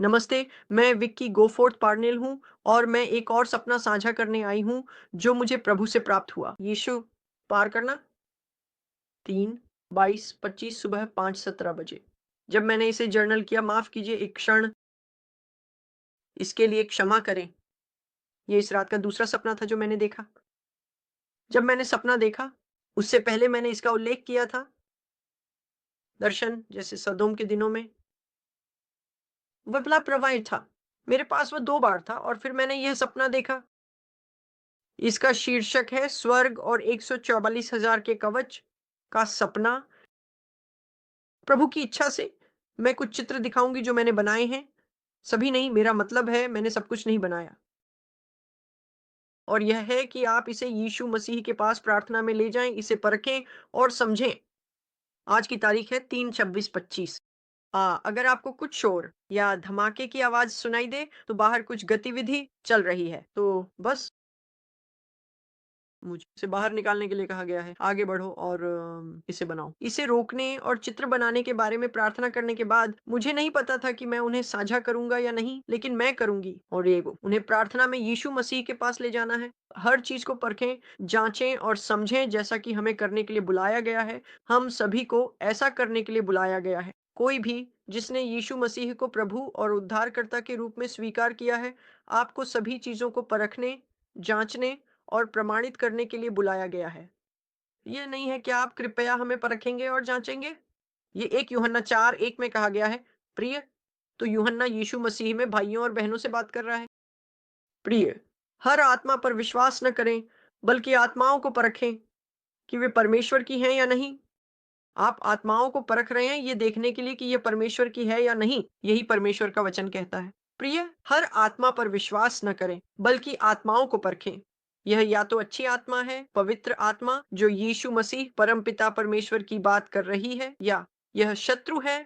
नमस्ते, मैं विक्की गोफोर्थ पार्नेल हूँ और मैं एक और सपना साझा करने आई हूँ, जो मुझे प्रभु से प्राप्त हुआ। यीशु पार करना 3/22/25 सुबह 5:17 बजे। जब मैंने इसे जर्नल किया, माफ़ कीजिए एक क्षण, इसके लिए क्षमा करें। ये इस रात का दूसरा सपना था जो मैंने देखा। जब मैंने सपना देखा, उससे पहले मैंने इसका उल्लेख किया था, दर्शन जैसे सदोम के दिनों में, वह बड़ा प्रवाहित था। मेरे पास वह 2 बार था और फिर मैंने यह सपना देखा। इसका शीर्षक है स्वर्ग और 144,000 के कवच का सपना। प्रभु की इच्छा से मैं कुछ चित्र दिखाऊंगी जो मैंने बनाए हैं। सभी नहीं, मेरा मतलब है मैंने सब कुछ नहीं बनाया। और यह है कि आप इसे यीशु मसीह के पास प्रार्थना में ले जाएं, इसे परखें और समझें। आज की तारीख है 3/26/25। अगर आपको कुछ शोर या धमाके की आवाज सुनाई दे तो बाहर कुछ गतिविधि चल रही है, तो बस मुझसे बाहर निकालने के लिए कहा गया है। आगे बढ़ो और इसे बनाओ। इसे रोकने और चित्र बनाने के बारे में प्रार्थना करने के बाद मुझे नहीं पता था कि मैं उन्हें साझा करूँगा या नहीं, लेकिन मैं करूँगी और ये वो उन्हें प्रार्थना में यीशु मसीह के पास ले जाना है। हर चीज़ को परखें, जाँचें और समझें जैसा कि हमें करने के लिए बुलाया गया है। हम सभी को ऐसा करने के लिए बुलाया गया है। कोई भी जिसने यीशु मसीह को प्रभु और उद्धारकर्ता के रूप में स्वीकार किया है, आपको सभी चीज़ों को परखने, जाँचने और प्रमाणित करने के लिए बुलाया गया है। ये नहीं है कि आप कृपया हमें परखेंगे और जाँचेंगे। ये 1 यूहन्ना 4:1 में कहा गया है। प्रिय, तो यूहन्ना यीशु मसीह में भाइयों और बहनों से बात कर रहा है। प्रिय, हर आत्मा पर विश्वास न करें, बल्कि आत्माओं को परखें कि वे परमेश्वर की हैं या नहीं। आप आत्माओं को परख रहे हैं ये देखने के लिए कि ये परमेश्वर की है या नहीं। यही परमेश्वर का वचन कहता है। प्रिय, हर आत्मा पर विश्वास न करें, बल्कि आत्माओं को परखें। यह या तो अच्छी आत्मा है, पवित्र आत्मा जो यीशु मसीह परमपिता परमेश्वर की बात कर रही है, या यह शत्रु है,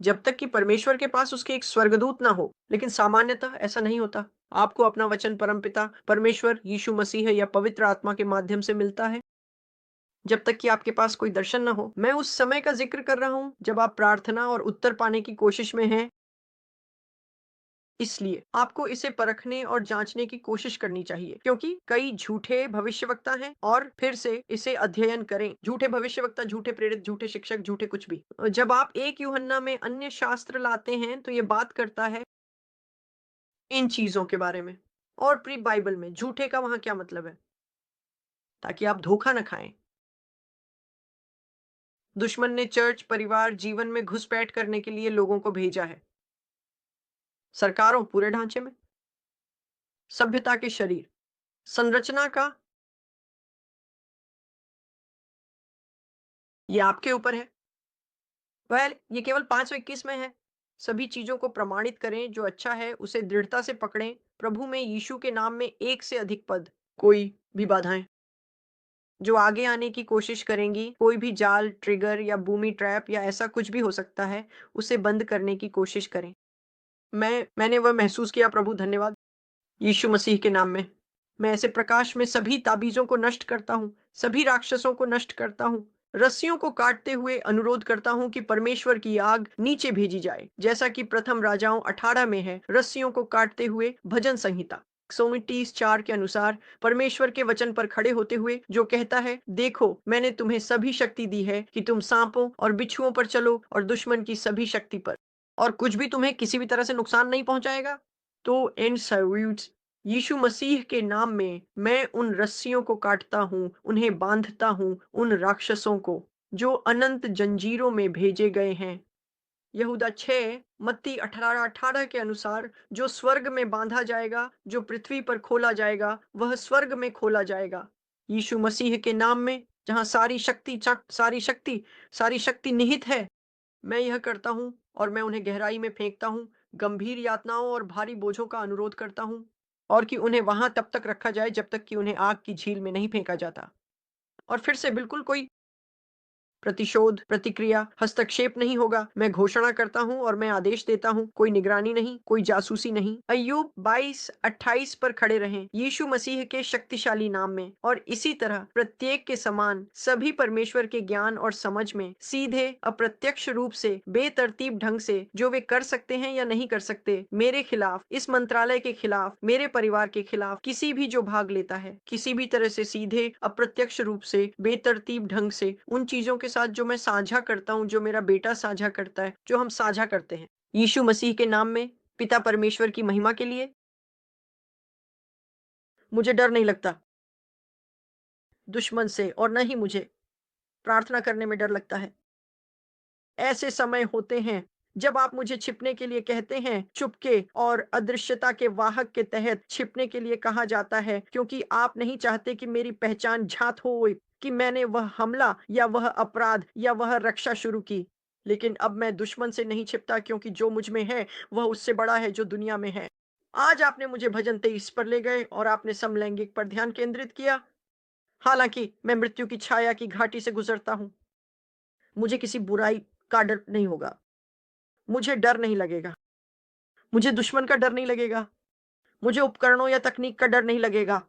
जब तक कि परमेश्वर के पास उसके एक स्वर्गदूत ना हो। लेकिन सामान्यतः ऐसा नहीं होता। आपको अपना वचन परमपिता परमेश्वर यीशु मसीह या पवित्र आत्मा के माध्यम से मिलता है, जब तक कि आपके पास कोई दर्शन ना हो। मैं उस समय का ज़िक्र कर रहा हूँ जब आप प्रार्थना और उत्तर पाने की कोशिश में हैं। इसलिए आपको इसे परखने और जाँचने की कोशिश करनी चाहिए, क्योंकि कई झूठे भविष्यवक्ता हैं। और फिर से इसे अध्ययन करें। झूठे भविष्यवक्ता, झूठे प्रेरित, झूठे शिक्षक, झूठे कुछ भी। जब आप 1 यूहन्ना में अन्य शास्त्र लाते हैं तो ये बात करता है इन चीज़ों के बारे में। और प्री बाइबल में झूठे का वहाँ क्या मतलब है? ताकि आप धोखा ना खाएँ। दुश्मन ने चर्च, परिवार, जीवन में घुसपैठ करने के लिए लोगों को भेजा है। सरकारों, पूरे ढांचे में, सभ्यता के शरीर, संरचना का, ये आपके ऊपर है। ये केवल 521 में है। सभी चीज़ों को प्रमाणित करें, जो अच्छा है उसे दृढ़ता से पकड़ें। प्रभु में यीशु के नाम में एक से अधिक पद, कोई भी बाधाएँ जो आगे आने की कोशिश करेंगी, कोई भी जाल, ट्रिगर या बूमी ट्रैप या ऐसा कुछ भी हो सकता है, उसे बंद करने की कोशिश करें। मैंने वह महसूस किया, प्रभु धन्यवाद। यीशु मसीह के नाम में मैं ऐसे प्रकाश में सभी ताबीजों को नष्ट करता हूँ, सभी राक्षसों को नष्ट करता हूँ, रस्सियों को काटते हुए अनुरोध करता हूँ कि परमेश्वर की आग नीचे भेजी जाए, जैसा कि प्रथम राजाओं 18 में है। रस्सियों को काटते हुए भजन संहिता 129:4 के अनुसार परमेश्वर के वचन पर खड़े होते हुए, जो कहता है, देखो मैंने तुम्हें सभी शक्ति दी है कि तुम सांपों और बिच्छुओं पर चलो और दुश्मन की सभी शक्ति पर, और कुछ भी तुम्हें किसी भी तरह से नुकसान नहीं पहुंचाएगा। तो एंड सैल्यूट्स, यीशु मसीह के नाम में मैं उन रस्सियों को काटता हूँ, उन्हें बांधता हूँ, उन राक्षसों को जो अनंत जंजीरों में भेजे गए हैं। यहूदा 6 मत्ती 18:18 के अनुसार, जो स्वर्ग में बांधा जाएगा, जो पृथ्वी पर खोला जाएगा, वह स्वर्ग में खोला जाएगा। यीशु मसीह के नाम में जहाँ सारी शक्ति निहित है, मैं यह करता हूँ और मैं उन्हें गहराई में फेंकता हूँ। गंभीर यातनाओं और भारी बोझों का अनुरोध करता हूँ, और कि उन्हें वहां तब तक रखा जाए जब तक कि उन्हें आग की झील में नहीं फेंका जाता। और फिर से बिल्कुल कोई प्रतिशोध, प्रतिक्रिया, हस्तक्षेप नहीं होगा। मैं घोषणा करता हूँ और मैं आदेश देता हूँ, कोई निगरानी नहीं, कोई जासूसी नहीं। अय्यूब 22:28 पर खड़े रहें, यीशु मसीह के शक्तिशाली नाम में, और इसी तरह प्रत्येक के समान सभी परमेश्वर के ज्ञान और समझ में सीधे, अप्रत्यक्ष रूप से, बेतरतीब ढंग से जो वे कर सकते हैं या नहीं कर सकते, मेरे खिलाफ, इस मंत्रालय के खिलाफ, मेरे परिवार के खिलाफ, किसी भी जो भाग लेता है, किसी भी तरह से सीधे, अप्रत्यक्ष रूप से, बेतरतीब ढंग से उन चीजों के साथ जो मैं साझा करता हूँ, जो मेरा बेटा साझा करता है, जो हम साझा करते हैं, यीशु मसीह के नाम में, पिता परमेश्वर की महिमा के लिए, मुझे डर नहीं लगता दुश्मन से, और न ही मुझे प्रार्थना करने में डर लगता है। ऐसे समय होते हैं जब आप मुझे छिपने के लिए कहते हैं, चुपके और अदृश्यता के वाहक के तहत छिपने के लिए कहा जाता है, क्योंकि आप नहीं चाहते कि मेरी पहचान झात हो कि मैंने वह हमला या वह अपराध या वह रक्षा शुरू की। लेकिन अब मैं दुश्मन से नहीं छिपता, क्योंकि जो मुझ में है वह उससे बड़ा है जो दुनिया में है। आज आपने मुझे भजन 23 पर ले गए और आपने समलैंगिक पर ध्यान केंद्रित किया। हालांकि मैं मृत्यु की छाया की घाटी से गुजरता हूँ, मुझे किसी बुराई का डर नहीं होगा, मुझे डर नहीं लगेगा, मुझे दुश्मन का डर नहीं लगेगा, मुझे उपकरणों या तकनीक का डर नहीं लगेगा,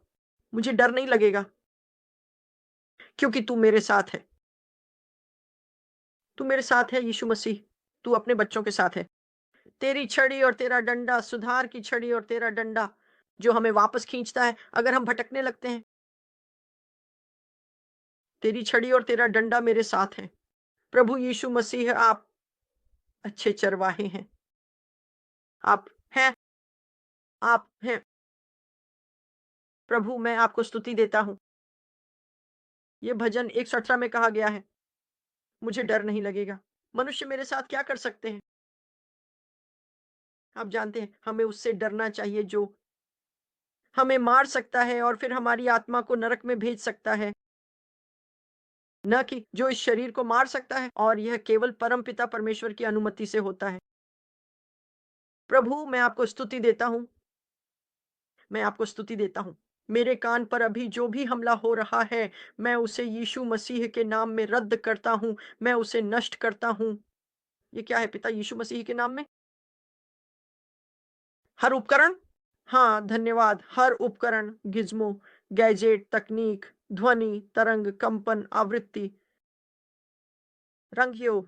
मुझे डर नहीं लगेगा, क्योंकि तू मेरे साथ है। तू मेरे साथ है यीशु मसीह, तू अपने बच्चों के साथ है। तेरी छड़ी और तेरा डंडा, सुधार की छड़ी और तेरा डंडा, जो हमें वापस खींचता है अगर हम भटकने लगते हैं। तेरी छड़ी और तेरा डंडा मेरे साथ है। प्रभु यीशु मसीह, आप अच्छे चरवाहे हैं। आप हैं, आप हैं। प्रभु, मैं आपको स्तुति देता हूँ। ये भजन 118 में कहा गया है, मुझे डर नहीं लगेगा। मनुष्य मेरे साथ क्या कर सकते हैं? आप जानते हैं, हमें उससे डरना चाहिए जो हमें मार सकता है और फिर हमारी आत्मा को नरक में भेज सकता है, न कि जो इस शरीर को मार सकता है, और यह केवल परमपिता परमेश्वर की अनुमति से होता है। प्रभु, मैं आपको स्तुति देता हूँ, मैं आपको स्तुति देता हूँ। मेरे कान पर अभी जो भी हमला हो रहा है, मैं उसे यीशु मसीह के नाम में रद्द करता हूँ, मैं उसे नष्ट करता हूँ। ये क्या है पिता, यीशु मसीह के नाम में? हर उपकरण? हाँ, धन्यवाद। हर उपकरण, गिज़्मो, गैजेट, तकनीक, ध्वनि, तरंग, कंपन, आवृत्ति, रंग हो,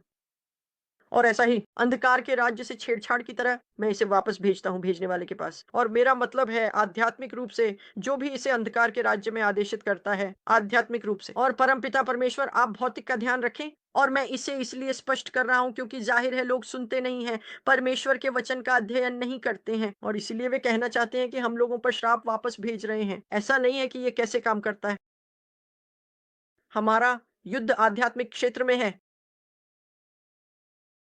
और ऐसा ही अंधकार के राज्य से छेड़छाड़ की तरह मैं इसे वापस भेजता हूँ भेजने वाले के पास। और मेरा मतलब है आध्यात्मिक रूप से, जो भी इसे अंधकार के राज्य में आदेशित करता है, आध्यात्मिक रूप से। और परमपिता परमेश्वर, आप भौतिक का ध्यान रखें। और मैं इसे इसलिए स्पष्ट कर रहा हूँ क्योंकि जाहिर है लोग सुनते नहीं हैं, परमेश्वर के वचन का अध्ययन नहीं करते हैं, और इसीलिए वे कहना चाहते हैं कि हम लोगों पर श्राप वापस भेज रहे हैं। ऐसा नहीं है कि ये कैसे काम करता है। हमारा युद्ध आध्यात्मिक क्षेत्र में है,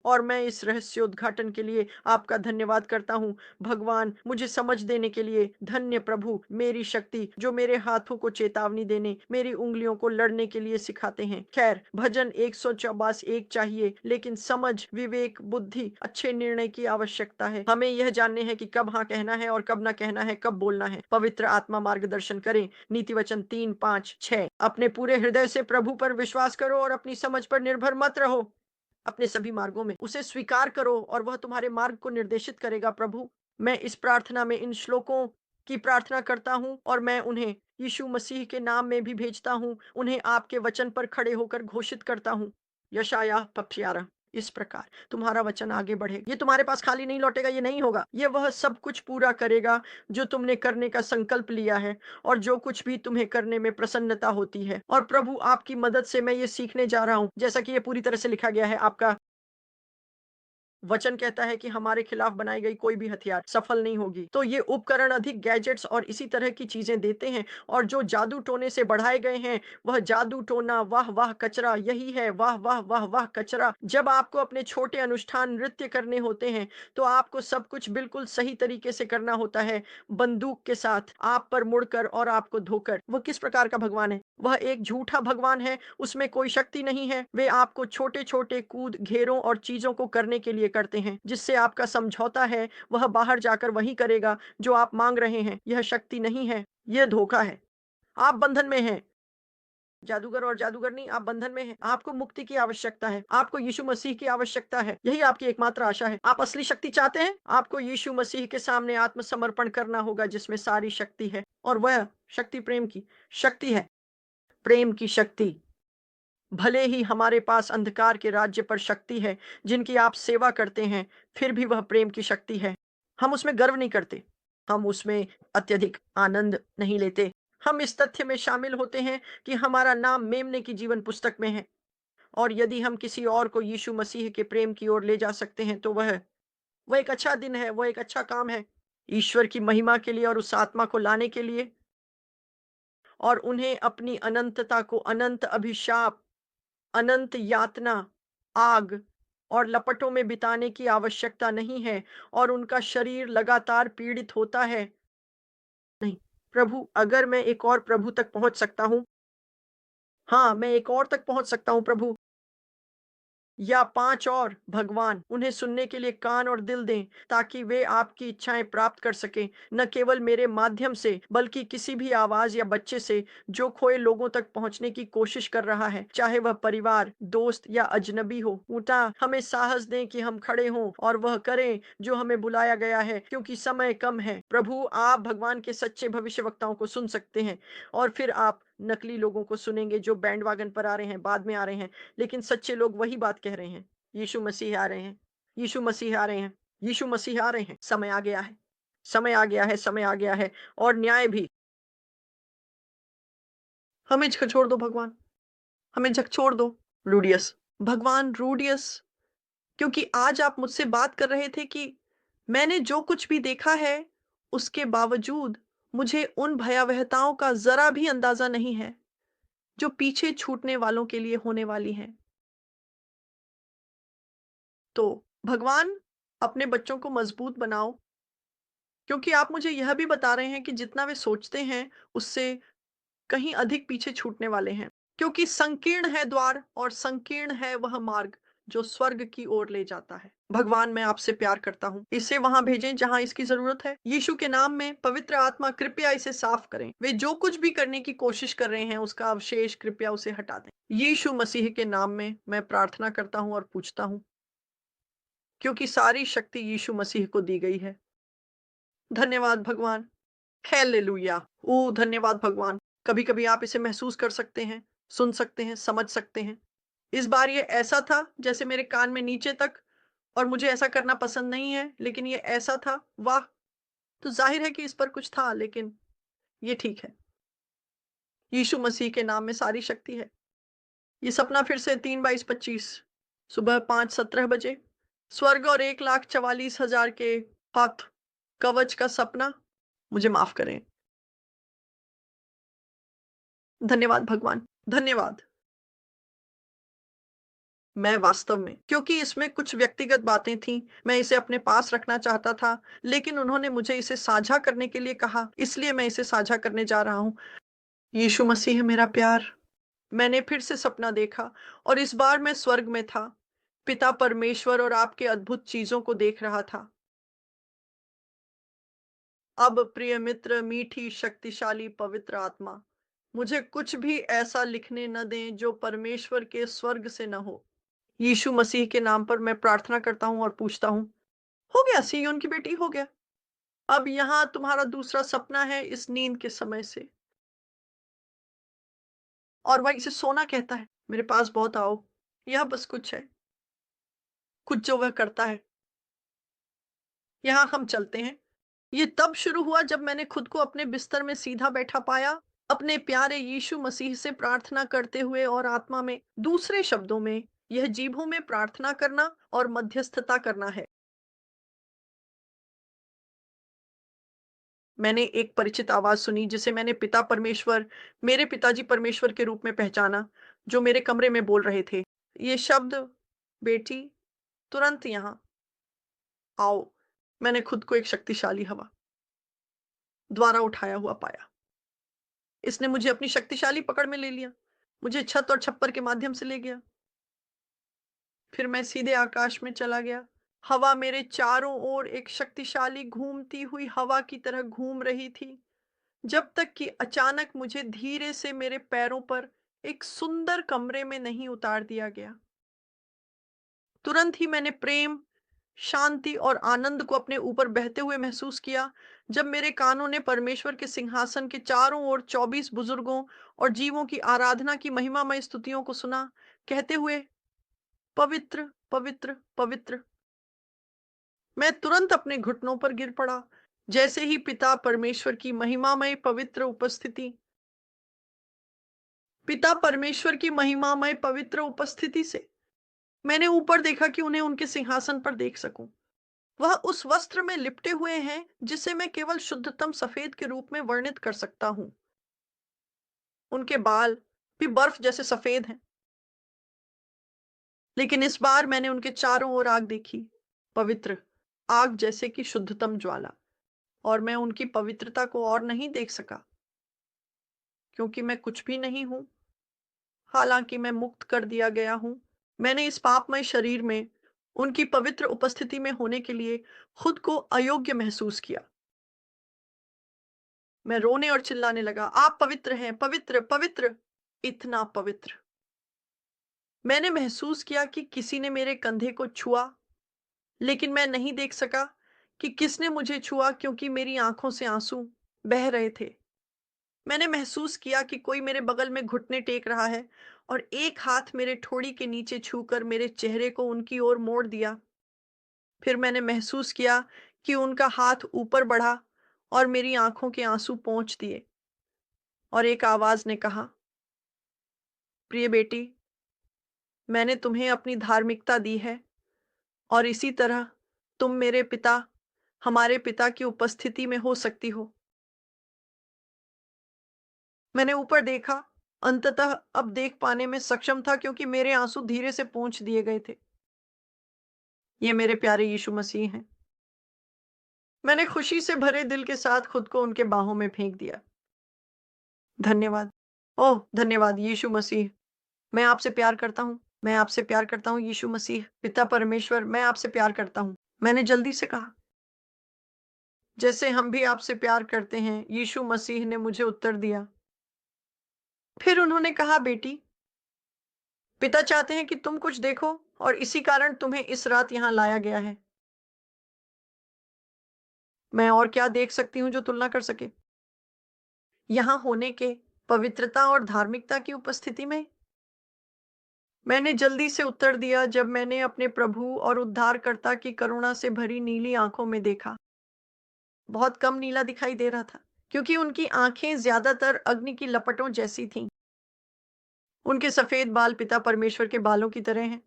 और मैं इस रहस्योद्घाटन के लिए आपका धन्यवाद करता हूँ। भगवान, मुझे समझ देने के लिए धन्य प्रभु, मेरी शक्ति जो मेरे हाथों को चेतावनी देने, मेरी उंगलियों को लड़ने के लिए सिखाते हैं। खैर, भजन 124 एक चाहिए, लेकिन समझ, विवेक, बुद्धि, अच्छे निर्णय की आवश्यकता है। हमें यह जानने हैं कि कब हाँ कहना है और कब ना कहना है, कब बोलना है। पवित्र आत्मा मार्गदर्शन करें। नीति वचन 3, 5, 6। अपने पूरे हृदय से प्रभु पर विश्वास करो और अपनी समझ पर निर्भर मत रहो। अपने सभी मार्गों में उसे स्वीकार करो और वह तुम्हारे मार्ग को निर्देशित करेगा। प्रभु, मैं इस प्रार्थना में इन श्लोकों की प्रार्थना करता हूँ, और मैं उन्हें यीशु मसीह के नाम में भी भेजता हूँ। उन्हें आपके वचन पर खड़े होकर घोषित करता हूँ। यशायाह 55 इस प्रकार तुम्हारा वचन आगे बढ़ेगा, ये तुम्हारे पास खाली नहीं लौटेगा, ये नहीं होगा, ये वह सब कुछ पूरा करेगा जो तुमने करने का संकल्प लिया है, और जो कुछ भी तुम्हें करने में प्रसन्नता होती है। और प्रभु, आपकी मदद से मैं ये सीखने जा रहा हूँ, जैसा कि ये पूरी तरह से लिखा गया है, आपका वचन कहता है कि हमारे खिलाफ बनाई गई कोई भी हथियार सफल नहीं होगी। तो ये उपकरण अधिक गैजेट्स और इसी तरह की चीजें देते हैं, और जो जादू टोने से बढ़ाए गए हैं, वह जादू टोना, वाह वाह कचरा, यही है, वाह वाह वाह वाह कचरा। जब आपको अपने छोटे अनुष्ठान नृत्य करने होते हैं, तो आपको सब कुछ बिल्कुल सही तरीके से करना होता है, बंदूक के साथ, आप पर मुड़कर और आपको धोकर। वह किस प्रकार का भगवान है? वह एक झूठा भगवान है, उसमें कोई शक्ति नहीं है। वे आपको छोटे छोटे कूद, घेरों और चीजों को करने के लिए करते हैं, जिससे आपका समझौता है वह बाहर जाकर वही करेगा जो आप मांग रहे हैं। यह शक्ति नहीं है, यह धोखा है। आप बंधन में हैं, जादूगर और जादूगरनी, आप बंधन में हैं। आपको मुक्ति की आवश्यकता है। आपको यीशु मसीह की आवश्यकता है। यही आपकी एकमात्र आशा है। आप असली शक्ति चाहते हैं? आपको यीशु मसीह के सामने आत्मसमर्पण करना होगा जिसमें सारी शक्ति है और वह शक्ति प्रेम की शक्ति है। प्रेम की शक्ति। भले ही हमारे पास अंधकार के राज्य पर शक्ति है, जिनकी आप सेवा करते हैं, फिर भी वह प्रेम की शक्ति है। हम उसमें गर्व नहीं करते। हम उसमें अत्यधिक आनंद नहीं लेते। हम इस तथ्य में शामिल होते हैं कि हमारा नाम मेम्ने की जीवन पुस्तक में है और यदि हम किसी और को यीशु मसीह के प्रेम की ओर ले जा सकते हैं, तो वह एक अच्छा दिन है, वह एक अच्छा काम है। ईश्वर की महिमा के लिए और उस आत्मा को लाने के लिए और उन्हें अपनी अनंतता को अनंत अभिशाप, अनंत यातना, आग और लपटों में बिताने की आवश्यकता नहीं है और उनका शरीर लगातार पीड़ित होता है। नहीं, प्रभु, अगर मैं एक और प्रभु तक पहुँच सकता हूँ, हाँ, मैं एक और तक पहुँच सकता हूँ प्रभु, या 5 और भगवान उन्हें सुनने के लिए कान और दिल दें ताकि वे आपकी इच्छाएं प्राप्त कर सकें, न केवल मेरे माध्यम से बल्कि किसी भी आवाज या बच्चे से जो खोए लोगों तक पहुंचने की कोशिश कर रहा है, चाहे वह परिवार, दोस्त या अजनबी हो। उल्टा हमें साहस दें कि हम खड़े हों और वह करें जो हमें बुलाया गया है, क्योंकि समय कम है। प्रभु, आप भगवान के सच्चे भविष्यवक्ताओं को सुन सकते हैं और फिर आप नकली लोगों को सुनेंगे जो बैंड वागन पर आ रहे हैं, बाद में आ रहे हैं, लेकिन सच्चे लोग वही बात कह रहे हैं। यीशु मसीह आ रहे हैं, यीशु मसीह आ रहे हैं, यीशु मसीह आ रहे हैं। समय आ गया है, समय आ गया है, समय आ गया है और न्याय भी। हमें झकझोर दो भगवान, हमें झकझोर दो रूडियस। भगवान रूडियस, क्योंकि आज आप मुझसे बात कर रहे थे कि मैंने जो कुछ भी देखा है, उसके बावजूद मुझे उन भयावहताओं का ज़रा भी अंदाज़ा नहीं है, जो पीछे छूटने वालों के लिए होने वाली हैं। तो भगवान, अपने बच्चों को मजबूत बनाओ, क्योंकि आप मुझे यह भी बता रहे हैं कि जितना वे सोचते हैं उससे कहीं अधिक पीछे छूटने वाले हैं, क्योंकि संकीर्ण है द्वार और संकीर्ण है वह मार्ग जो स्वर्ग की ओर ले जाता है। भगवान, मैं आपसे प्यार करता हूँ, इसे वहां भेजें जहां इसकी जरूरत है। यीशु के नाम में पवित्र आत्मा, कृपया इसे साफ करें। वे जो कुछ भी करने की कोशिश कर रहे हैं उसका अवशेष कृपया उसे हटा दें। यीशु मसीह के नाम में मैं प्रार्थना करता हूँ और पूछता हूँ, क्योंकि सारी शक्ति यीशु मसीह को दी गई है। धन्यवाद भगवान। हालेलुया। ओह! धन्यवाद भगवान। कभी-कभी आप इसे महसूस कर सकते हैं, सुन सकते हैं, समझ सकते हैं। इस बार ये ऐसा था जैसे मेरे कान में नीचे तक, और मुझे ऐसा करना पसंद नहीं है, लेकिन ये ऐसा था, वाह! तो ज़ाहिर है कि इस पर कुछ था, लेकिन ये ठीक है। यीशु मसीह के नाम में सारी शक्ति है। ये सपना फिर से 3/22/25 सुबह 5:17 बजे, स्वर्ग और 1,44,000 के हाथ, कवच का सपना। मुझे माफ़ करें। धन्यवाद भगवान, धन्यवाद। मैं वास्तव में, क्योंकि इसमें कुछ व्यक्तिगत बातें थीं, मैं इसे अपने पास रखना चाहता था, लेकिन उन्होंने मुझे इसे साझा करने के लिए कहा, इसलिए मैं इसे साझा करने जा रहा हूँ। यीशु मसीह मेरा प्यार, मैंने फिर से सपना देखा और इस बार मैं स्वर्ग में था। पिता परमेश्वर और आपके अद्भुत चीज़ों को देख रहा था। अब प्रिय मित्र, मीठी, शक्तिशाली, पवित्र आत्मा, मुझे कुछ भी ऐसा लिखने न दें जो परमेश्वर के स्वर्ग से न हो। यीशु मसीह के नाम पर मैं प्रार्थना करता हूँ और पूछता हूँ, हो गया सिय्योन की बेटी, हो गया। अब यहाँ तुम्हारा दूसरा सपना है इस नींद के समय से। और वह इसे सोना कहता है, मेरे पास बहुत आओ। यह बस कुछ है, कुछ जो वह करता है। यहाँ हम चलते हैं। ये तब शुरू हुआ जब मैंने खुद को अपने बिस्तर में सीधा बैठा पाया, अपने प्यारे यीशु मसीह से प्रार्थना करते हुए और आत्मा में। दूसरे शब्दों में, यह जीभों में प्रार्थना करना और मध्यस्थता करना है। मैंने एक परिचित आवाज़ सुनी जिसे मैंने पिता परमेश्वर, मेरे पिताजी परमेश्वर के रूप में पहचाना, जो मेरे कमरे में बोल रहे थे। ये शब्द, बेटी, तुरंत यहाँ आओ। मैंने खुद को एक शक्तिशाली हवा द्वारा उठाया हुआ पाया। इसने मुझे अपनी शक्तिशाली पकड़ में ले लिया, मुझे छत और छप्पर के माध्यम से ले गया। फिर मैं सीधे आकाश में चला गया। हवा मेरे चारों ओर एक शक्तिशाली घूमती हुई हवा की तरह घूम रही थी, जब तक कि अचानक मुझे धीरे से मेरे पैरों पर एक सुंदर कमरे में नहीं उतार दिया गया। तुरंत ही मैंने प्रेम, शांति और आनंद को अपने ऊपर बहते हुए महसूस किया, जब मेरे कानों ने परमेश्वर के सिंहासन के चारों ओर 24 बुजुर्गों और जीवों की आराधना की महिमामय स्तुतियों को सुना, कहते हुए, पवित्र, पवित्र, पवित्र। मैं तुरंत अपने घुटनों पर गिर पड़ा। जैसे ही पिता परमेश्वर की महिमामय पवित्र उपस्थिति से मैंने ऊपर देखा कि उन्हें उनके सिंहासन पर देख सकूं। वह उस वस्त्र में लिपटे हुए हैं जिसे मैं केवल शुद्धतम सफेद के रूप में वर्णित कर सकता हूं। उनके बाल भी बर्फ जैसे सफेद हैं, लेकिन इस बार मैंने उनके चारों ओर आग देखी, पवित्र आग जैसे कि शुद्धतम ज्वाला। और मैं उनकी पवित्रता को और नहीं देख सका, क्योंकि मैं कुछ भी नहीं हूं। हालांकि मैं मुक्त कर दिया गया हूं, मैंने इस पापमय शरीर में उनकी पवित्र उपस्थिति में होने के लिए खुद को अयोग्य महसूस किया। मैं रोने और चिल्लाने लगा, आप पवित्र हैं, पवित्र, पवित्र, इतना पवित्र। मैंने महसूस किया कि किसी ने मेरे कंधे को छुआ, लेकिन मैं नहीं देख सका कि किसने मुझे छुआ, क्योंकि मेरी आंखों से आंसू बह रहे थे। मैंने महसूस किया कि कोई मेरे बगल में घुटने टेक रहा है और एक हाथ मेरे ठोड़ी के नीचे छूकर मेरे चेहरे को उनकी ओर मोड़ दिया। फिर मैंने महसूस किया कि उनका हाथ ऊपर बढ़ा और मेरी आंखों के आंसू पोंछ दिए, और एक आवाज ने कहा, प्रिय बेटी, मैंने तुम्हें अपनी धार्मिकता दी है, और इसी तरह तुम मेरे पिता, हमारे पिता की उपस्थिति में हो सकती हो। मैंने ऊपर देखा, अंततः अब देख पाने में सक्षम था, क्योंकि मेरे आंसू धीरे से पोंछ दिए गए थे। ये मेरे प्यारे यीशु मसीह हैं। मैंने खुशी से भरे दिल के साथ खुद को उनके बाहों में फेंक दिया। धन्यवाद। ओह! धन्यवाद यीशु मसीह। मैं आपसे प्यार करता हूँ। मैं आपसे प्यार करता हूँ यीशु मसीह। पिता परमेश्वर, मैं आपसे प्यार करता हूँ। मैंने जल्दी से कहा, जैसे हम भी आपसे प्यार करते हैं, यीशु मसीह ने मुझे उत्तर दिया। फिर उन्होंने कहा, बेटी, पिता चाहते हैं कि तुम कुछ देखो, और इसी कारण तुम्हें इस रात यहाँ लाया गया है। मैं और क्या देख सकती हूँ जो तुलना कर सके यहाँ होने के, पवित्रता और धार्मिकता की उपस्थिति में? मैंने जल्दी से उत्तर दिया, जब मैंने अपने प्रभु और उद्धारकर्ता की करुणा से भरी नीली आंखों में देखा। बहुत कम नीला दिखाई दे रहा था, क्योंकि उनकी आंखें ज्यादातर अग्नि की लपटों जैसी थीं। उनके सफेद बाल पिता परमेश्वर के बालों की तरह हैं,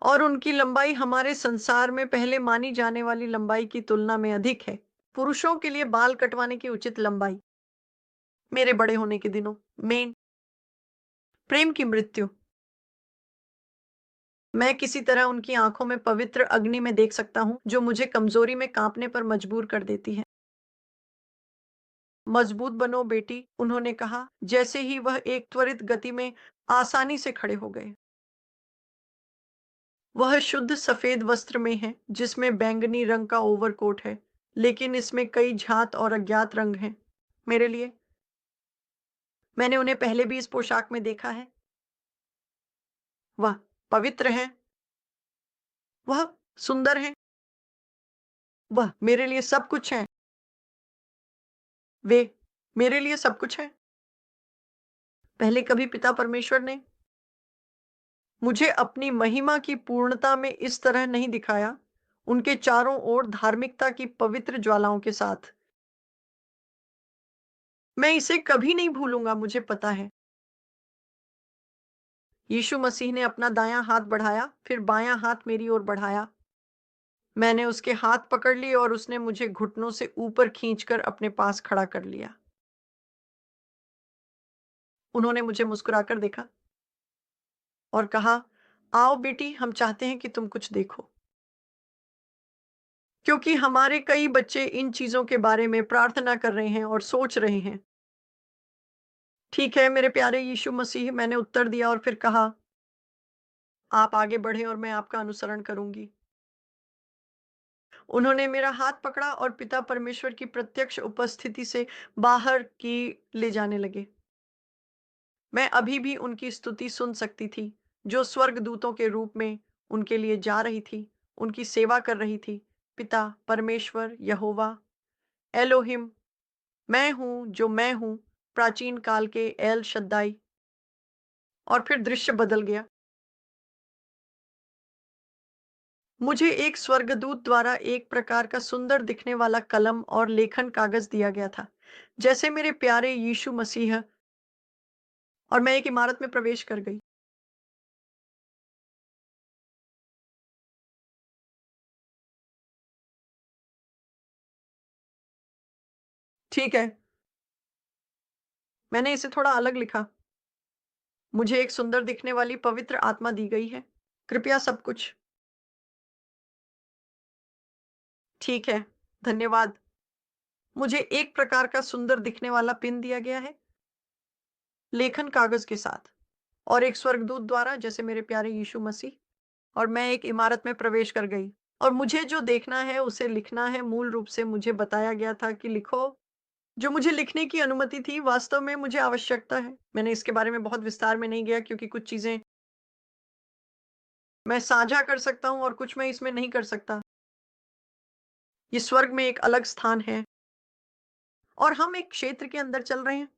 और उनकी लंबाई हमारे संसार में पहले मानी जाने वाली लंबाई की तुलना में अधिक है। पुरुषों के लिए बाल कटवाने की उचित लंबाई। मेरे बड़े होने के दिनों में प्रेम की मृत्यु, मैं किसी तरह उनकी आंखों में पवित्र अग्नि में देख सकता हूं, जो मुझे कमजोरी में कांपने पर मजबूर कर देती है। मजबूत बनो बेटी, उन्होंने कहा, जैसे ही वह एक त्वरित गति में आसानी से खड़े हो गए। वह शुद्ध सफेद वस्त्र में है, जिसमें बैंगनी रंग का ओवरकोट है, लेकिन इसमें कई झात और अज्ञात रंग हैं। मेरे लिए, मैंने उन्हें पहले भी इस पोशाक में देखा है। वह पवित्र है, वह सुंदर है, वह मेरे लिए सब कुछ है। वे मेरे लिए सब कुछ है। पहले कभी पिता परमेश्वर ने मुझे अपनी महिमा की पूर्णता में इस तरह नहीं दिखाया, उनके चारों ओर धार्मिकता की पवित्र ज्वालाओं के साथ। मैं इसे कभी नहीं भूलूंगा, मुझे पता है। यीशु मसीह ने अपना दायां हाथ बढ़ाया, फिर बायां हाथ मेरी ओर बढ़ाया। मैंने उसके हाथ पकड़ लिए और उसने मुझे घुटनों से ऊपर खींचकर अपने पास खड़ा कर लिया। उन्होंने मुझे मुस्कुराकर देखा और कहा, आओ बेटी, हम चाहते हैं कि तुम कुछ देखो, क्योंकि हमारे कई बच्चे इन चीजों के बारे में प्रार्थना कर रहे हैं और सोच रहे हैं। ठीक है मेरे प्यारे यीशु मसीह, मैंने उत्तर दिया और फिर कहा, आप आगे बढ़े और मैं आपका अनुसरण करूंगी। उन्होंने मेरा हाथ पकड़ा और पिता परमेश्वर की प्रत्यक्ष उपस्थिति से बाहर की ले जाने लगे। मैं अभी भी उनकी स्तुति सुन सकती थी, जो स्वर्गदूतों के रूप में उनके लिए जा रही थी, उनकी सेवा कर रही थी। पिता, परमेश्वर, यहोवा, एलोहिम, मैं हूँ जो मैं हूँ, प्राचीन काल के एल शद्दाई। और फिर दृश्य बदल गया। मुझे एक स्वर्गदूत द्वारा एक प्रकार का सुंदर दिखने वाला कलम और लेखन कागज दिया गया था, जैसे मेरे प्यारे यीशु मसीह, और मैं एक इमारत में प्रवेश कर गई। ठीक है, मैंने इसे थोड़ा अलग लिखा। मुझे एक सुंदर दिखने वाली पवित्र आत्मा दी गई है। कृपया सब कुछ। ठीक है, धन्यवाद। मुझे एक प्रकार का सुंदर दिखने वाला पिन दिया गया है, लेखन कागज के साथ, और एक स्वर्गदूत द्वारा, जैसे मेरे प्यारे यीशु मसीह, और मैं एक इमारत में प्रवेश कर गई। और मुझे जो देखना है उसे लिखना है। मूल रूप से मुझे बताया गया था कि लिखो। जो मुझे लिखने की अनुमति थी, वास्तव में मुझे आवश्यकता है। मैंने इसके बारे में बहुत विस्तार में नहीं गया, क्योंकि कुछ चीजें मैं साझा कर सकता हूं और कुछ मैं इसमें नहीं कर सकता। ये स्वर्ग में एक अलग स्थान है, और हम एक क्षेत्र के अंदर चल रहे हैं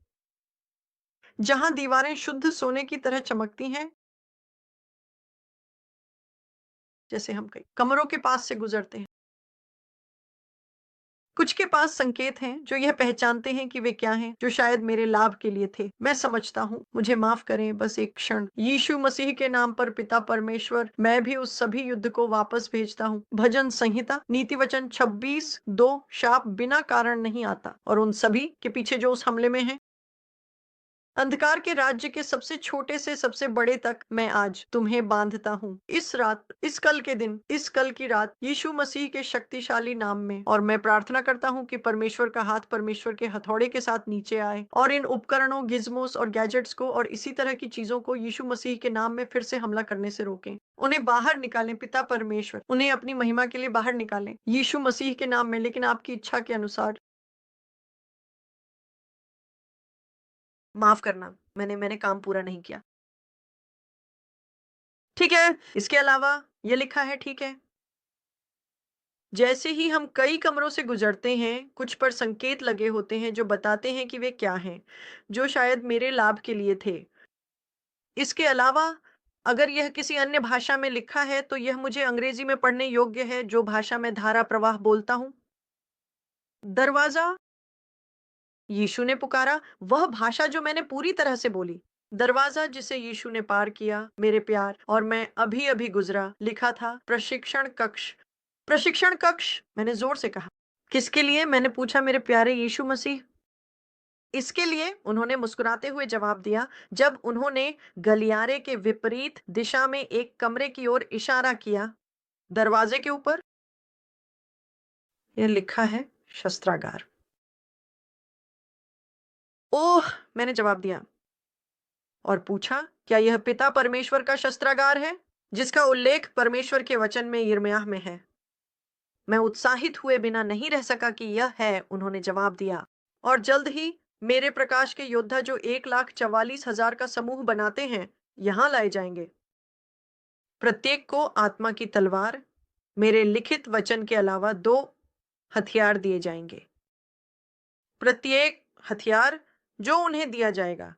जहां दीवारें शुद्ध सोने की तरह चमकती हैं। जैसे हम कई कमरों के पास से गुजरते हैं, कुछ के पास संकेत हैं जो यह पहचानते हैं कि वे क्या हैं, जो शायद मेरे लाभ के लिए थे। मैं समझता हूँ, मुझे माफ करें, बस एक क्षण। यीशु मसीह के नाम पर पिता परमेश्वर, मैं भी उस सभी युद्ध को वापस भेजता हूँ। भजन संहिता, नीति वचन 26:2, शाप बिना कारण नहीं आता, और उन सभी के पीछे जो उस हमले में है, अंधकार के राज्य के सबसे छोटे से सबसे बड़े तक, मैं आज तुम्हें बांधता हूँ। इस रात, इस कल के दिन, इस कल की रात, यीशु मसीह के शक्तिशाली नाम में। और मैं प्रार्थना करता हूँ कि परमेश्वर का हाथ परमेश्वर के हथौड़े के साथ नीचे आए, और इन उपकरणों, गिज्मोस और गैजेट्स को और इसी तरह की चीजों को यीशु मसीह के नाम में फिर से हमला करने से रोकें। उन्हें बाहर निकालें। पिता परमेश्वर, उन्हें अपनी महिमा के लिए बाहर निकालें, यीशु मसीह के नाम में, लेकिन आपकी इच्छा के अनुसार। माफ करना, मैंने काम पूरा नहीं किया। ठीक है, इसके अलावा ये लिखा है, ठीक है। जैसे ही हम कई कमरों से गुजरते हैं, कुछ पर संकेत लगे होते हैं जो बताते हैं कि वे क्या हैं, जो शायद मेरे लाभ के लिए थे। इसके अलावा, अगर यह किसी अन्य भाषा में लिखा है, तो यह मुझे अंग्रेजी में पढ़ने योग्य है, जो भाषा में धारा प्रवाह बोलता हूँ। दरवाजा, यीशु ने पुकारा, वह भाषा जो मैंने पूरी तरह से बोली। दरवाजा जिसे यीशु ने पार किया, मेरे प्यार, और मैं अभी अभी गुजरा। लिखा था प्रशिक्षण कक्ष। प्रशिक्षण कक्ष, मैंने जोर से कहा। किसके लिए? मैंने पूछा, मेरे प्यारे यीशु मसीह। इसके लिए, उन्होंने मुस्कुराते हुए जवाब दिया, जब उन्होंने गलियारे के विपरीत दिशा में एक कमरे की ओर इशारा किया। दरवाजे के ऊपर यह लिखा है, शस्त्रागार। ओह, मैंने जवाब दिया और पूछा, क्या यह पिता परमेश्वर का शस्त्रागार है, जिसका उल्लेख परमेश्वर के वचन में यिर्मयाह में है? मैं उत्साहित हुए बिना नहीं रह सका कि यह है, उन्होंने जवाब दिया। और जल्द ही मेरे प्रकाश के योद्धा, जो 1,44,000 का समूह बनाते हैं, यहां लाए जाएंगे। प्रत्येक को आत्मा की तलवार, मेरे लिखित वचन के अलावा, 2 हथियार दिए जाएंगे। प्रत्येक हथियार जो उन्हें दिया जाएगा,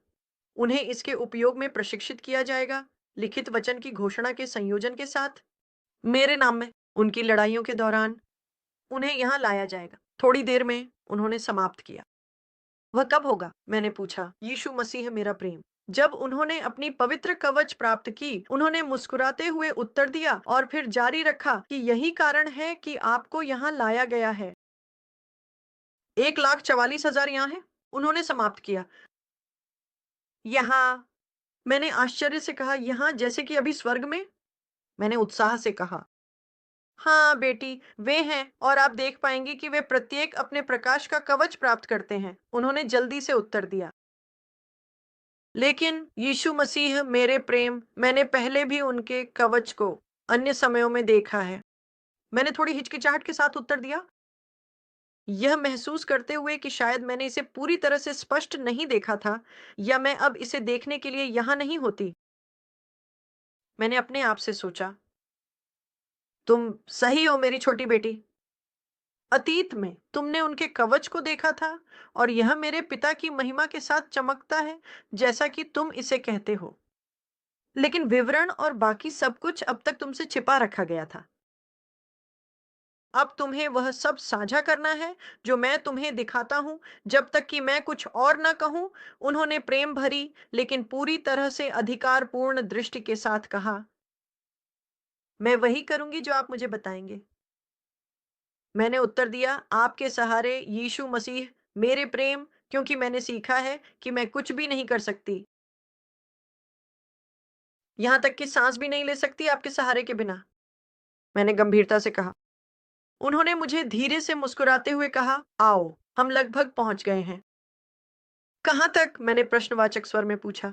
उन्हें इसके उपयोग में प्रशिक्षित किया जाएगा, लिखित वचन की घोषणा के संयोजन के साथ, मेरे नाम में। उनकी लड़ाइयों के दौरान उन्हें यहां लाया जाएगा। थोड़ी देर में उन्होंने समाप्त किया। वह कब होगा? मैंने पूछा। यीशु मसीह, मेरा प्रेम। जब उन्होंने अपनी पवित्र कवच प्राप्त की, उन्होंने मुस्कुराते हुए उत्तर दिया, और फिर जारी रखा कि यही कारण है कि आपको यहां लाया गया है। 1,44,000 यहाँ है, उन्होंने समाप्त किया। यहाँ, मैंने आश्चर्य से कहा, यहाँ जैसे कि अभी स्वर्ग में? मैंने उत्साह से कहा, हाँ बेटी, वे हैं, और आप देख पाएंगे कि वे प्रत्येक अपने प्रकाश का कवच प्राप्त करते हैं, उन्होंने जल्दी से उत्तर दिया। लेकिन यीशु मसीह, मेरे प्रेम, मैंने पहले भी उनके कवच को अन्य समयों में देखा है। मैंने थोड़ी हिचकिचाहट के साथ उत्तर दिया। यह महसूस करते हुए कि शायद मैंने इसे पूरी तरह से स्पष्ट नहीं देखा था या मैं अब इसे देखने के लिए यहाँ नहीं होती, मैंने अपने आप से सोचा, तुम सही हो मेरी छोटी बेटी। अतीत में तुमने उनके कवच को देखा था और यह मेरे पिता की महिमा के साथ चमकता है, जैसा कि तुम इसे कहते हो। लेकिन विवरण और बाकी सब कुछ अब तक तुमसे छिपा रखा गया था। अब तुम्हें वह सब साझा करना है जो मैं तुम्हें दिखाता हूं, जब तक कि मैं कुछ और न कहूं। उन्होंने प्रेम भरी लेकिन पूरी तरह से अधिकारपूर्ण दृष्टि के साथ कहा, मैं वही करूंगी जो आप मुझे बताएंगे। मैंने उत्तर दिया, आपके सहारे यीशु मसीह, मेरे प्रेम, क्योंकि मैंने सीखा है कि मैं कुछ भी नहीं कर सकती, यहां तक कि सांस भी नहीं ले सकती आपके सहारे के बिना, मैंने गंभीरता से कहा। उन्होंने मुझे धीरे से मुस्कुराते हुए कहा, आओ, हम लगभग पहुंच गए हैं। कहाँ तक? मैंने प्रश्नवाचक स्वर में पूछा।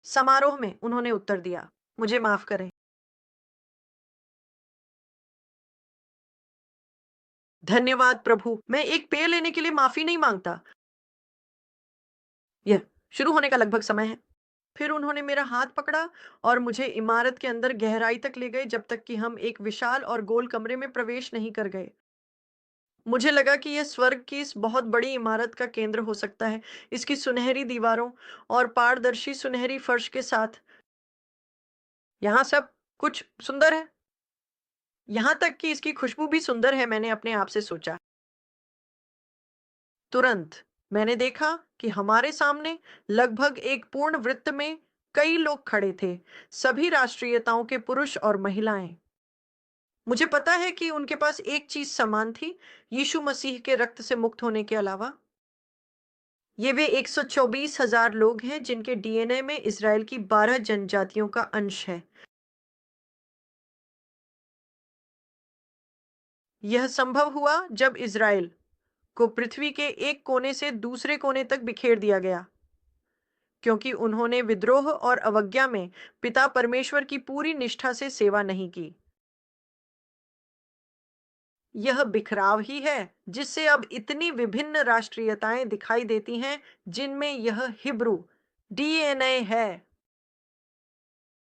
समारोह में, उन्होंने उत्तर दिया। मुझे माफ करें। धन्यवाद प्रभु, मैं एक पेय लेने के लिए माफी नहीं मांगता। यह शुरू होने का लगभग समय है। फिर उन्होंने मेरा हाथ पकड़ा और मुझे इमारत के अंदर गहराई तक ले गए, जब तक कि हम एक विशाल और गोल कमरे में प्रवेश नहीं कर गए। मुझे लगा कि यह स्वर्ग की इस बहुत बड़ी इमारत का केंद्र हो सकता है, इसकी सुनहरी दीवारों और पारदर्शी सुनहरी फर्श के साथ। यहाँ सब कुछ सुंदर है, यहाँ तक कि इसकी खुशबू भी सुंदर है, मैंने अपने आप से सोचा। तुरंत मैंने देखा कि हमारे सामने लगभग एक पूर्ण वृत्त में कई लोग खड़े थे, सभी राष्ट्रीयताओं के पुरुष और महिलाएं। मुझे पता है कि उनके पास एक चीज समान थी, यीशु मसीह के रक्त से मुक्त होने के अलावा। ये वे 124,000 लोग हैं जिनके डीएनए में इसराइल की 12 जनजातियों का अंश है। यह संभव हुआ जब इसराइल को पृथ्वी के एक कोने से दूसरे कोने तक बिखेर दिया गया, क्योंकि उन्होंने विद्रोह और अवज्ञा में पिता परमेश्वर की पूरी निष्ठा से सेवा नहीं की। यह बिखराव ही है जिससे अब इतनी विभिन्न राष्ट्रीयताएं दिखाई देती हैं, जिनमें यह हिब्रू डीएनए है।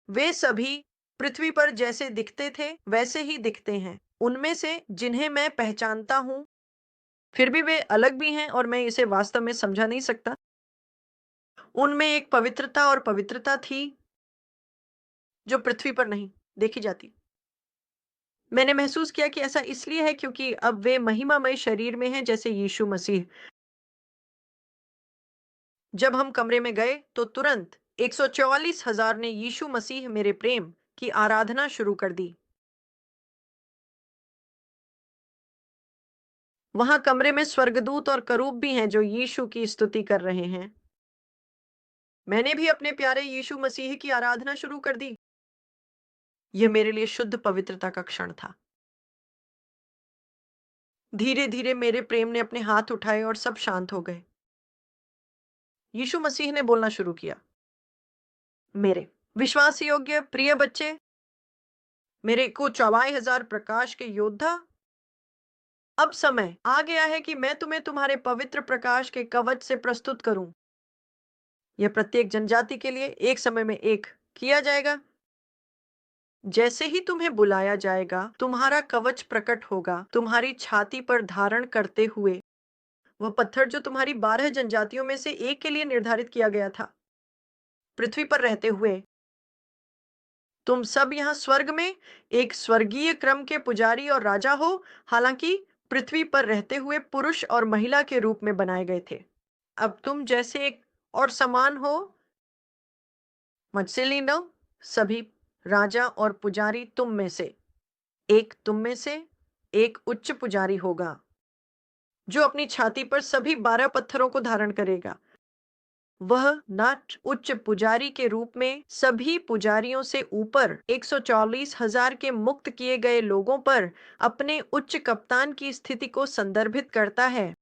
वे सभी पृथ्वी पर जैसे दिखते थे वैसे ही दिखते हैं, उनमें से जिन्हें मैं पहचानता हूं। फिर भी वे अलग भी हैं और मैं इसे वास्तव में समझा नहीं सकता। उनमें एक पवित्रता और पवित्रता थी जो पृथ्वी पर नहीं देखी जाती। मैंने महसूस किया कि ऐसा इसलिए है क्योंकि अब वे महिमामय शरीर में हैं, जैसे यीशु मसीह। जब हम कमरे में गए तो तुरंत 144,000 ने यीशु मसीह मेरे प्रेम की आराधना शुरू कर दी। वहां कमरे में स्वर्गदूत और करूब भी हैं जो यीशु की स्तुति कर रहे हैं। मैंने भी अपने प्यारे यीशु मसीह की आराधना शुरू कर दी। यह मेरे लिए शुद्ध पवित्रता का क्षण था। धीरे धीरे मेरे प्रेम ने अपने हाथ उठाए और सब शांत हो गए। यीशु मसीह ने बोलना शुरू किया, मेरे विश्वास योग्य प्रिय बच्चे, मेरे को चौवाई हजार प्रकाश के योद्धा, अब समय आ गया है कि मैं तुम्हें तुम्हारे पवित्र प्रकाश के कवच से प्रस्तुत करूं। यह प्रत्येक जनजाति के लिए एक समय में एक किया जाएगा। जैसे ही तुम्हें बुलाया जाएगा, तुम्हारा कवच प्रकट होगा तुम्हारी छाती पर धारण करते हुए, वह पत्थर जो तुम्हारी 12 जनजातियों में से एक के लिए निर्धारित किया गया था। पृथ्वी पर रहते हुए तुम सब यहाँ स्वर्ग में एक स्वर्गीय क्रम के पुजारी और राजा हो, हालांकि पृथ्वी पर रहते हुए पुरुष और महिला के रूप में बनाए गए थे। अब तुम जैसे एक और समान हो, मुझसे लीन लो। सभी राजा और पुजारी तुम में से एक, तुम में से एक उच्च पुजारी होगा जो अपनी छाती पर सभी 12 पत्थरों को धारण करेगा। वह नाट उच्च पुजारी के रूप में सभी पुजारियों से ऊपर 144,000 के मुक्त किए गए लोगों पर अपने उच्च कप्तान की स्थिति को संदर्भित करता है।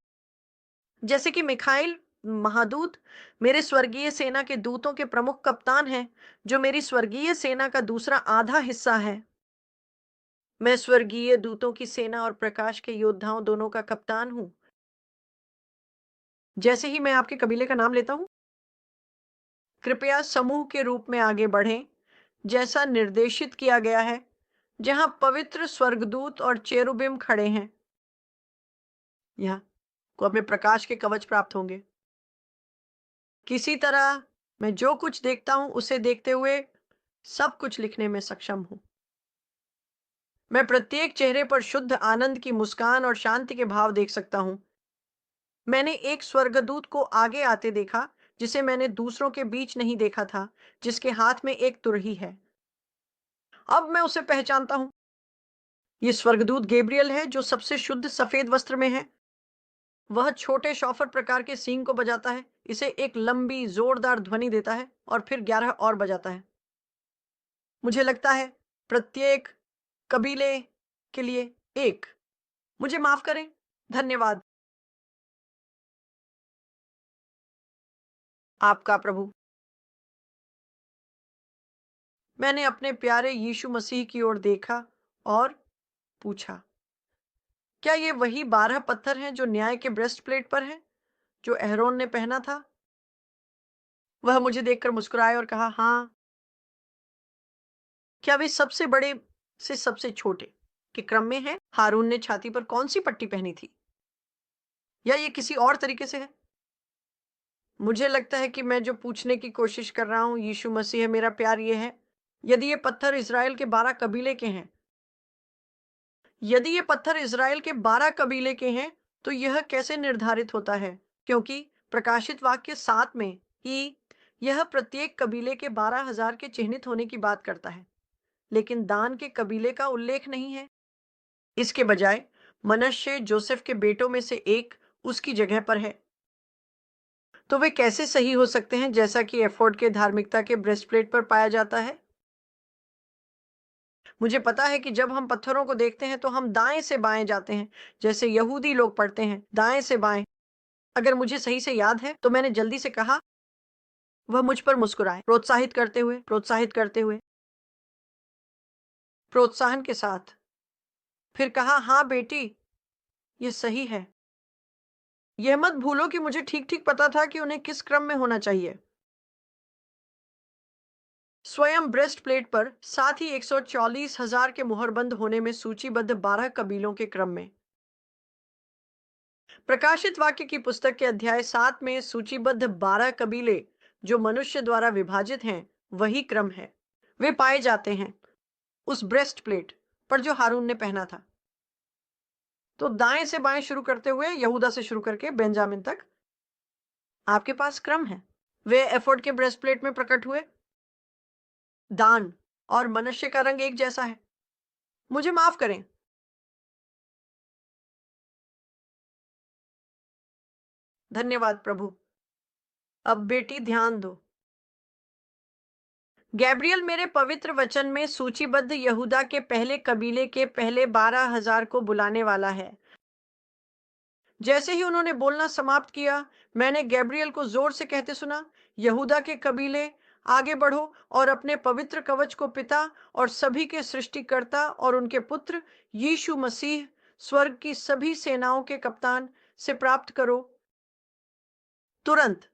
जैसे कि मिखाइल महादूत मेरे स्वर्गीय सेना के दूतों के प्रमुख कप्तान हैं, जो मेरी स्वर्गीय सेना का दूसरा आधा हिस्सा है। मैं स्वर्गीय दूतों की सेना और प्रकाश के योद्धाओं दोनों का कप्तान हूँ। जैसे ही मैं आपके कबीले का नाम लेता हूँ, कृपया समूह के रूप में आगे बढ़ें, जैसा निर्देशित किया गया है, जहाँ पवित्र स्वर्गदूत और चेरुबिम खड़े हैं। यहाँ को अपने प्रकाश के कवच प्राप्त होंगे। किसी तरह मैं जो कुछ देखता हूँ, उसे देखते हुए सब कुछ लिखने में सक्षम हूँ। मैं प्रत्येक चेहरे पर शुद्ध आनंद की मुस्कान और शांति के भाव देख सकता हूँ। मैंने एक स्वर्गदूत को आगे आते देखा, जिसे मैंने दूसरों के बीच नहीं देखा था, जिसके हाथ में एक तुरही है। अब मैं उसे पहचानता हूँ। ये स्वर्गदूत गैब्रियल है, जो सबसे शुद्ध सफेद वस्त्र में है। वह छोटे शॉफर प्रकार के सींग को बजाता है, इसे एक लंबी जोरदार ध्वनि देता है और फिर 11 और बजाता है। मुझे लगता है प्रत्येक कबीले के लिए एक। मुझे माफ करें। धन्यवाद। आपका प्रभु। मैंने अपने प्यारे यीशु मसीह की ओर देखा और पूछा, क्या ये वही 12 पत्थर हैं जो न्याय के ब्रेस्ट प्लेट पर हैं, जो एहरोन ने पहना था? वह मुझे देखकर मुस्कुराए और कहा, हाँ। क्या वे सबसे बड़े से सबसे छोटे के क्रम में है? हारून ने छाती पर कौन सी पट्टी पहनी थी, या ये किसी और तरीके से है? मुझे लगता है कि मैं जो पूछने की कोशिश कर रहा हूं, यीशु मसीह मेरा प्यार, ये है, यदि ये पत्थर इसराइल के 12 कबीले के हैं, यदि ये पत्थर इसराइल के 12 कबीले के हैं, तो यह कैसे निर्धारित होता है? क्योंकि प्रकाशित वाक्य 7 में ही यह प्रत्येक कबीले के 12,000 के चिन्हित होने की बात करता है, लेकिन दान के कबीले का उल्लेख नहीं है। इसके बजाय मनश्शे जोसेफ के बेटों में से एक उसकी जगह पर है। तो वे कैसे सही हो सकते हैं, जैसा कि एफोर्ड के धार्मिकता के ब्रेस्टप्लेट पर पाया जाता है? मुझे पता है कि जब हम पत्थरों को देखते हैं, तो हम दाएं से बाएं जाते हैं, जैसे यहूदी लोग पढ़ते हैं, दाएं से बाएं। अगर मुझे सही से याद है, तो मैंने जल्दी से कहा। वह मुझ पर मुस्कुराए, प्रोत्साहन के साथ। फिर कहा, हाँ बेटी, ये सही है। यह मत भूलो कि मुझे ठीक ठीक पता था कि उन्हें किस क्रम में होना चाहिए। स्वयं ब्रेस्ट प्लेट पर, साथ ही 144,000 के मुहरबंद होने में सूचीबद्ध 12 कबीलों के क्रम में। प्रकाशित वाक्य की पुस्तक के अध्याय 7 में सूचीबद्ध 12 कबीले, जो मनुष्य द्वारा विभाजित हैं, वही क्रम है। वे पाए जाते हैं उस ब्रेस्ट प्लेट पर जो हारून ने पहना था। तो दाएं से बाएं शुरू करते हुए, यहूदा से शुरू करके बेंजामिन तक आपके पास क्रम है। वे एफोर्ड के ब्रेस्ट प्लेट में प्रकट हुए। दान और मनुष्य का रंग एक जैसा है। मुझे माफ करें। धन्यवाद प्रभु। अब बेटी ध्यान दो। गैब्रियल मेरे पवित्र वचन में सूचीबद्ध यहूदा के पहले कबीले के पहले 12,000 को बुलाने वाला है। जैसे ही उन्होंने बोलना समाप्त किया, मैंने गैब्रियल को जोर से कहते सुना, यहूदा के कबीले, आगे बढ़ो और अपने पवित्र कवच को पिता और सभी के सृष्टिकर्ता और उनके पुत्र यीशु मसीह, स्वर्ग की सभी सेनाओं के कप्तान से प्राप्त करो। तुरंत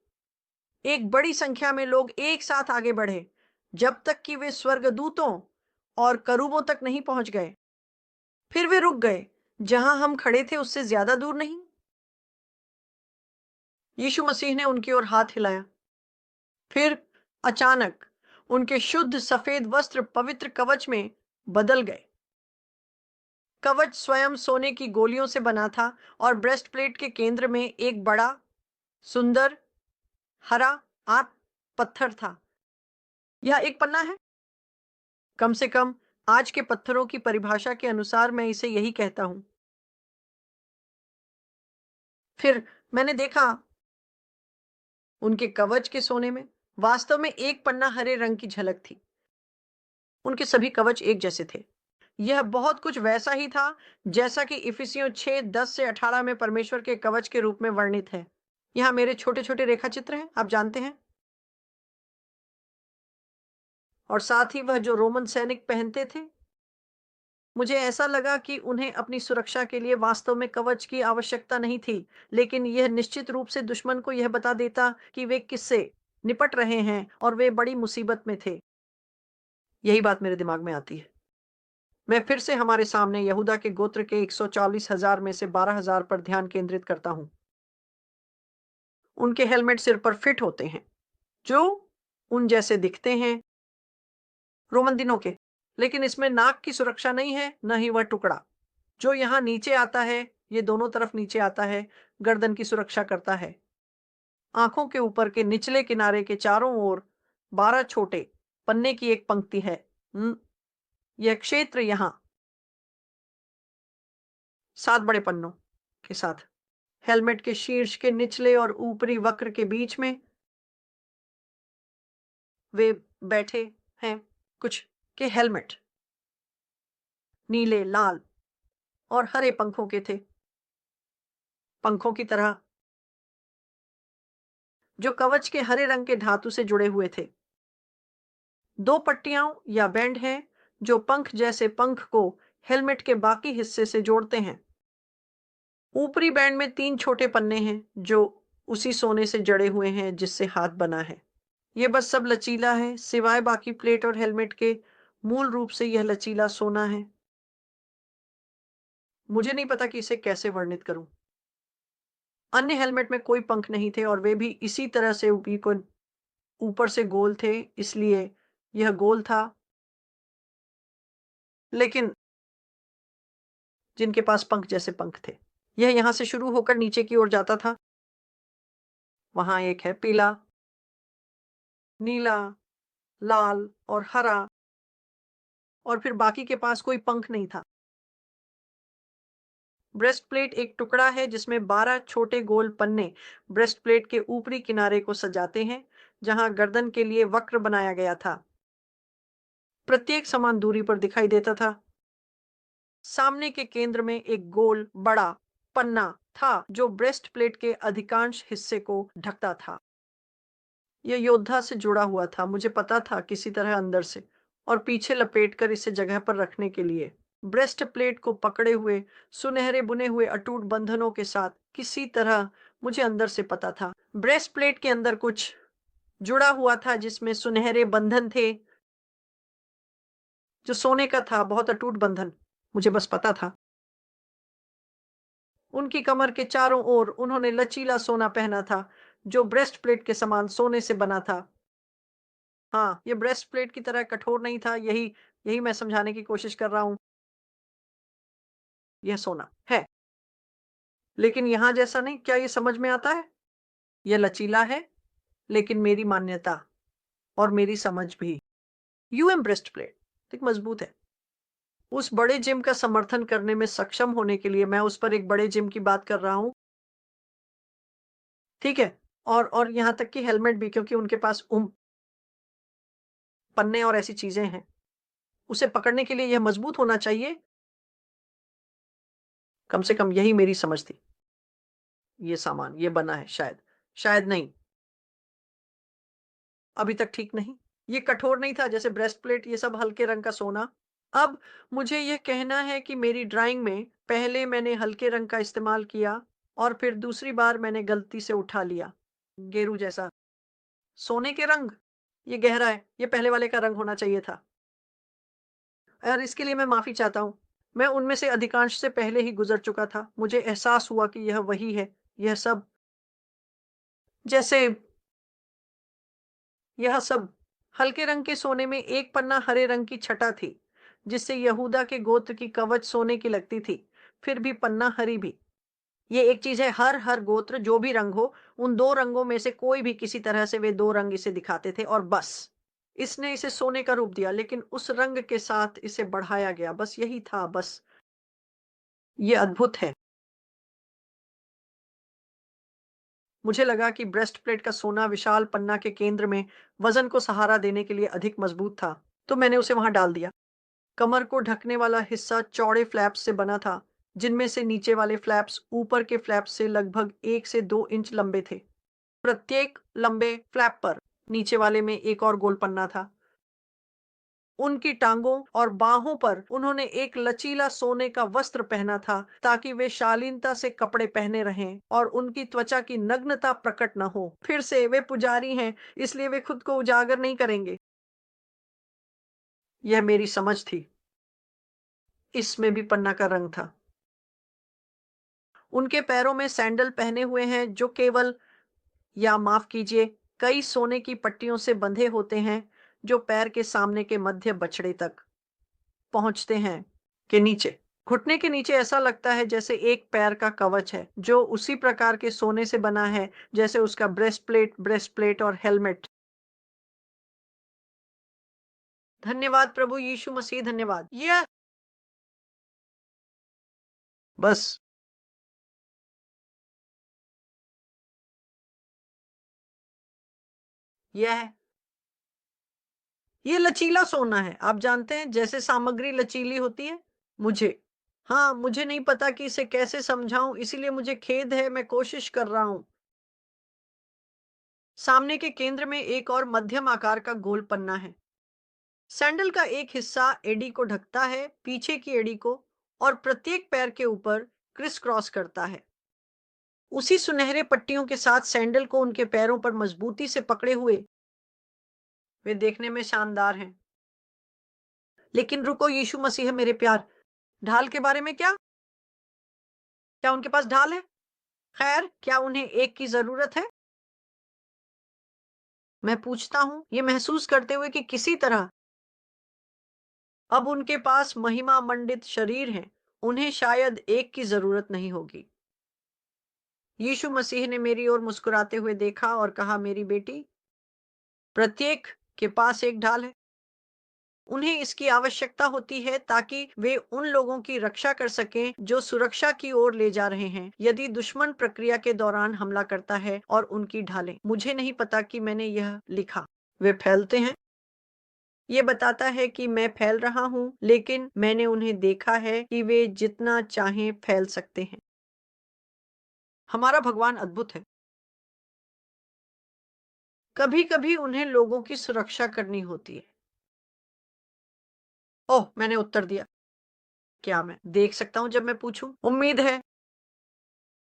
एक बड़ी संख्या में लोग एक साथ आगे बढ़े, जब तक कि वे स्वर्गदूतों और करूबों तक नहीं पहुंच गए। फिर वे रुक गए। जहां हम खड़े थे, उससे ज्यादा दूर नहीं। यीशु मसीह ने उनकी ओर हाथ हिलाया। फिर अचानक उनके शुद्ध सफेद वस्त्र पवित्र कवच में बदल गए। कवच स्वयं सोने की गोलियों से बना था और ब्रेस्ट प्लेट के केंद्र में एक बड़ा, सुंदर, हरा आत पत्थर था। यह एक पन्ना है। कम से कम आज के पत्थरों की परिभाषा के अनुसार मैं इसे यही कहता हूं। फिर मैंने देखा, उनके कवच के सोने में वास्तव में एक पन्ना हरे रंग की झलक थी। उनके सभी कवच एक जैसे थे। यह बहुत कुछ वैसा ही था जैसा कि इफिसियों 6:10 से 18 में परमेश्वर के कवच के रूप में वर्णित है। यहाँ मेरे छोटे छोटे रेखा चित्र हैं, आप जानते हैं। और साथ ही वह जो रोमन सैनिक पहनते थे, मुझे ऐसा लगा कि उन्हें अपनी सुरक्षा के लिए वास्तव में कवच की आवश्यकता नहीं थी, लेकिन यह निश्चित रूप से दुश्मन को यह बता देता कि वे किससे निपट रहे हैं और वे बड़ी मुसीबत में थे। यही बात मेरे दिमाग में आती है। मैं फिर से हमारे सामने यहूदा के गोत्र के 140,000 में से 12,000 पर ध्यान केंद्रित करता हूँ। उनके हेलमेट सिर पर फिट होते हैं, जो उन जैसे दिखते हैं रोमन दिनों के। लेकिन इसमें नाक की सुरक्षा नहीं है, न ही वह टुकड़ा जो यहाँ नीचे आता है, ये दोनों तरफ नीचे आता है, गर्दन की सुरक्षा करता है। आंखों के ऊपर के निचले किनारे के चारों ओर 12 छोटे पन्ने की एक पंक्ति है। यह क्षेत्र यहाँ 7 बड़े पन्नों के साथ हेलमेट के शीर्ष के निचले और ऊपरी वक्र के बीच में वे बैठे हैं। कुछ के हेलमेट नीले, लाल और हरे पंखों के थे, पंखों की तरह, जो कवच के हरे रंग के धातु से जुड़े हुए थे। दो पट्टियां या बैंड हैं जो पंख जैसे पंख को हेलमेट के बाकी हिस्से से जोड़ते हैं। ऊपरी बैंड में 3 छोटे पन्ने हैं जो उसी सोने से जड़े हुए हैं जिससे हाथ बना है। ये बस सब लचीला है, सिवाय बाकी प्लेट और हेलमेट के। मूल रूप से यह लचीला सोना है। मुझे नहीं पता कि इसे कैसे वर्णित करूं। अन्य हेलमेट में कोई पंख नहीं थे और वे भी इसी तरह से ऊपर से गोल थे, इसलिए यह गोल था। लेकिन जिनके पास पंख जैसे पंख थे, यह यहां से शुरू होकर नीचे की ओर जाता था। वहां एक है पीला, नीला, लाल और हरा, और फिर बाकी के पास कोई पंख नहीं था। ब्रेस्ट प्लेट एक टुकड़ा है जिसमें 12 छोटे गोल पन्ने ब्रेस्ट प्लेट के ऊपरी किनारे को सजाते हैं, जहां गर्दन के लिए वक्र बनाया गया था। प्रत्येक समान दूरी पर दिखाई देता था। सामने के केंद्र में एक गोल बड़ा पन्ना था जो ब्रेस्ट प्लेट के अधिकांश हिस्से को ढकता था। यह योद्धा से जुड़ा हुआ था, मुझे पता था, किसी तरह अंदर से, और पीछे लपेटकर इसे जगह पर रखने के लिए। ब्रेस्ट प्लेट को पकड़े हुए सुनहरे बुने हुए अटूट बंधनों के साथ किसी तरह, मुझे अंदर से पता था। ब्रेस्ट प्लेट के अंदर कुछ जुड़ा हुआ था जिसमें सुनहरे बंधन थे, जो सोने का था, बहुत अटूट बंधन। मुझे बस पता था। उनकी कमर के चारों ओर उन्होंने लचीला सोना पहना था जो ब्रेस्ट प्लेट के समान सोने से बना था। हाँ, ये ब्रेस्ट प्लेट की तरह कठोर नहीं था, यही यही मैं समझाने की कोशिश कर रहा हूं। यह सोना है, लेकिन यहां जैसा नहीं। क्या ये समझ में आता है? यह लचीला है, लेकिन मेरी मान्यता और मेरी समझ भी। यूएम ब्रेस्ट प्लेट एक मजबूत है। उस बड़े जिम का समर्थन करने में सक्षम होने के लिए मैं उस पर एक बड़े जिम की बात कर रहा हूं, ठीक है। और यहां तक कि हेलमेट भी, क्योंकि उनके पास पन्ने और ऐसी चीजें हैं। उसे पकड़ने के लिए यह मजबूत होना चाहिए। कम से कम यही मेरी समझ थी। ये सामान ये बना है, शायद, शायद नहीं, अभी तक ठीक नहीं। ये कठोर नहीं था जैसे ब्रेस्ट प्लेट, ये सब हल्के रंग का सोना। अब मुझे यह कहना है कि मेरी ड्राइंग में पहले मैंने हल्के रंग का इस्तेमाल किया और फिर दूसरी बार मैंने गलती से उठा लिया गेरू जैसा सोने के रंग। ये गहरा है, ये पहले वाले का रंग होना चाहिए था, और इसके लिए मैं माफी चाहता हूँ। मैं उनमें से अधिकांश से पहले ही गुजर चुका था। मुझे एहसास हुआ कि यह वही है। यह सब जैसे यह सब हल्के रंग के सोने में एक पन्ना हरे रंग की छटा थी, जिससे यहूदा के गोत्र की कवच सोने की लगती थी, फिर भी पन्ना हरी भी। ये एक चीज है, हर हर गोत्र जो भी रंग हो, उन दो रंगों में से कोई भी किसी तरह से वे दो रंग इसे दिखाते थे, और बस इसने इसे सोने का रूप दिया, लेकिन उस रंग के साथ इसे बढ़ाया गया, बस यही था, बस। ये अद्भुत है। मुझे लगा कि ब्रेस्ट प्लेट का सोना विशाल पन्ना के केंद्र में वजन को सहारा देने के लिए अधिक मजबूत था, तो मैंने उसे वहां डाल दिया। कमर को ढकने वाला हिस्सा चौड़े फ्लैप्स से बना था, जिनमें से नीचे वाले फ्लैप्स ऊपर के फ्लैप्स से लगभग 1 से 2 इंच लंबे थे। प्रत्येक लंबे फ्लैप पर नीचे वाले में एक और गोल पन्ना था। उनकी टांगों और बाहों पर उन्होंने एक लचीला सोने का वस्त्र पहना था ताकि वे शालीनता से कपड़े पहने रहें और उनकी त्वचा की नग्नता प्रकट न हो। फिर से वे पुजारी हैं, इसलिए वे खुद को उजागर नहीं करेंगे। यह मेरी समझ थी। इसमें भी पन्ना का रंग था। उनके पैरों में सैंडल पहने हुए हैं जो केवल, या माफ कीजिए, कई सोने की पट्टियों से बंधे होते हैं जो पैर के सामने के मध्य बछड़े तक पहुंचते हैं के नीचे। घुटने के नीचे ऐसा लगता है जैसे एक पैर का कवच है जो उसी प्रकार के सोने से बना है जैसे उसका ब्रेस्ट प्लेट और हेलमेट। धन्यवाद प्रभु यीशु मसीह, धन्यवाद। बस यह ये लचीला सोना है, आप जानते हैं, जैसे सामग्री लचीली होती है। मुझे हाँ, मुझे नहीं पता कि इसे कैसे समझाऊं, इसीलिए मुझे खेद है, मैं कोशिश कर रहा हूं। सामने के केंद्र में एक और मध्यम आकार का गोल पन्ना है। सैंडल का एक हिस्सा एड़ी को ढकता है, पीछे की एड़ी को, और प्रत्येक पैर के ऊपर क्रिस क्रॉस करता है। उसी सुनहरे पट्टियों के साथ सैंडल को उनके पैरों पर मजबूती से पकड़े हुए वे देखने में शानदार हैं। लेकिन रुको यीशु मसीह मेरे प्यार, ढाल के बारे में क्या? क्या उनके पास ढाल है? खैर, क्या उन्हें एक की जरूरत है? मैं पूछता हूं, ये महसूस करते हुए कि किसी तरह अब उनके पास महिमा मंडित शरीर है, उन्हें शायद एक की जरूरत नहीं होगी। यीशु मसीह ने मेरी ओर मुस्कुराते हुए देखा और कहा, मेरी बेटी, प्रत्येक के पास एक ढाल है। उन्हें इसकी आवश्यकता होती है ताकि वे उन लोगों की रक्षा कर सकें जो सुरक्षा की ओर ले जा रहे हैं यदि दुश्मन प्रक्रिया के दौरान हमला करता है। और उनकी ढालें, मुझे नहीं पता कि मैंने यह लिखा, वे फैलते हैं। ये बताता है कि मैं फैल रहा हूं, लेकिन मैंने उन्हें देखा है कि वे जितना चाहें फैल सकते हैं। हमारा भगवान अद्भुत है। कभी कभी उन्हें लोगों की सुरक्षा करनी होती है। ओह, मैंने उत्तर दिया। क्या मैं देख सकता हूं जब मैं पूछूं? उम्मीद है।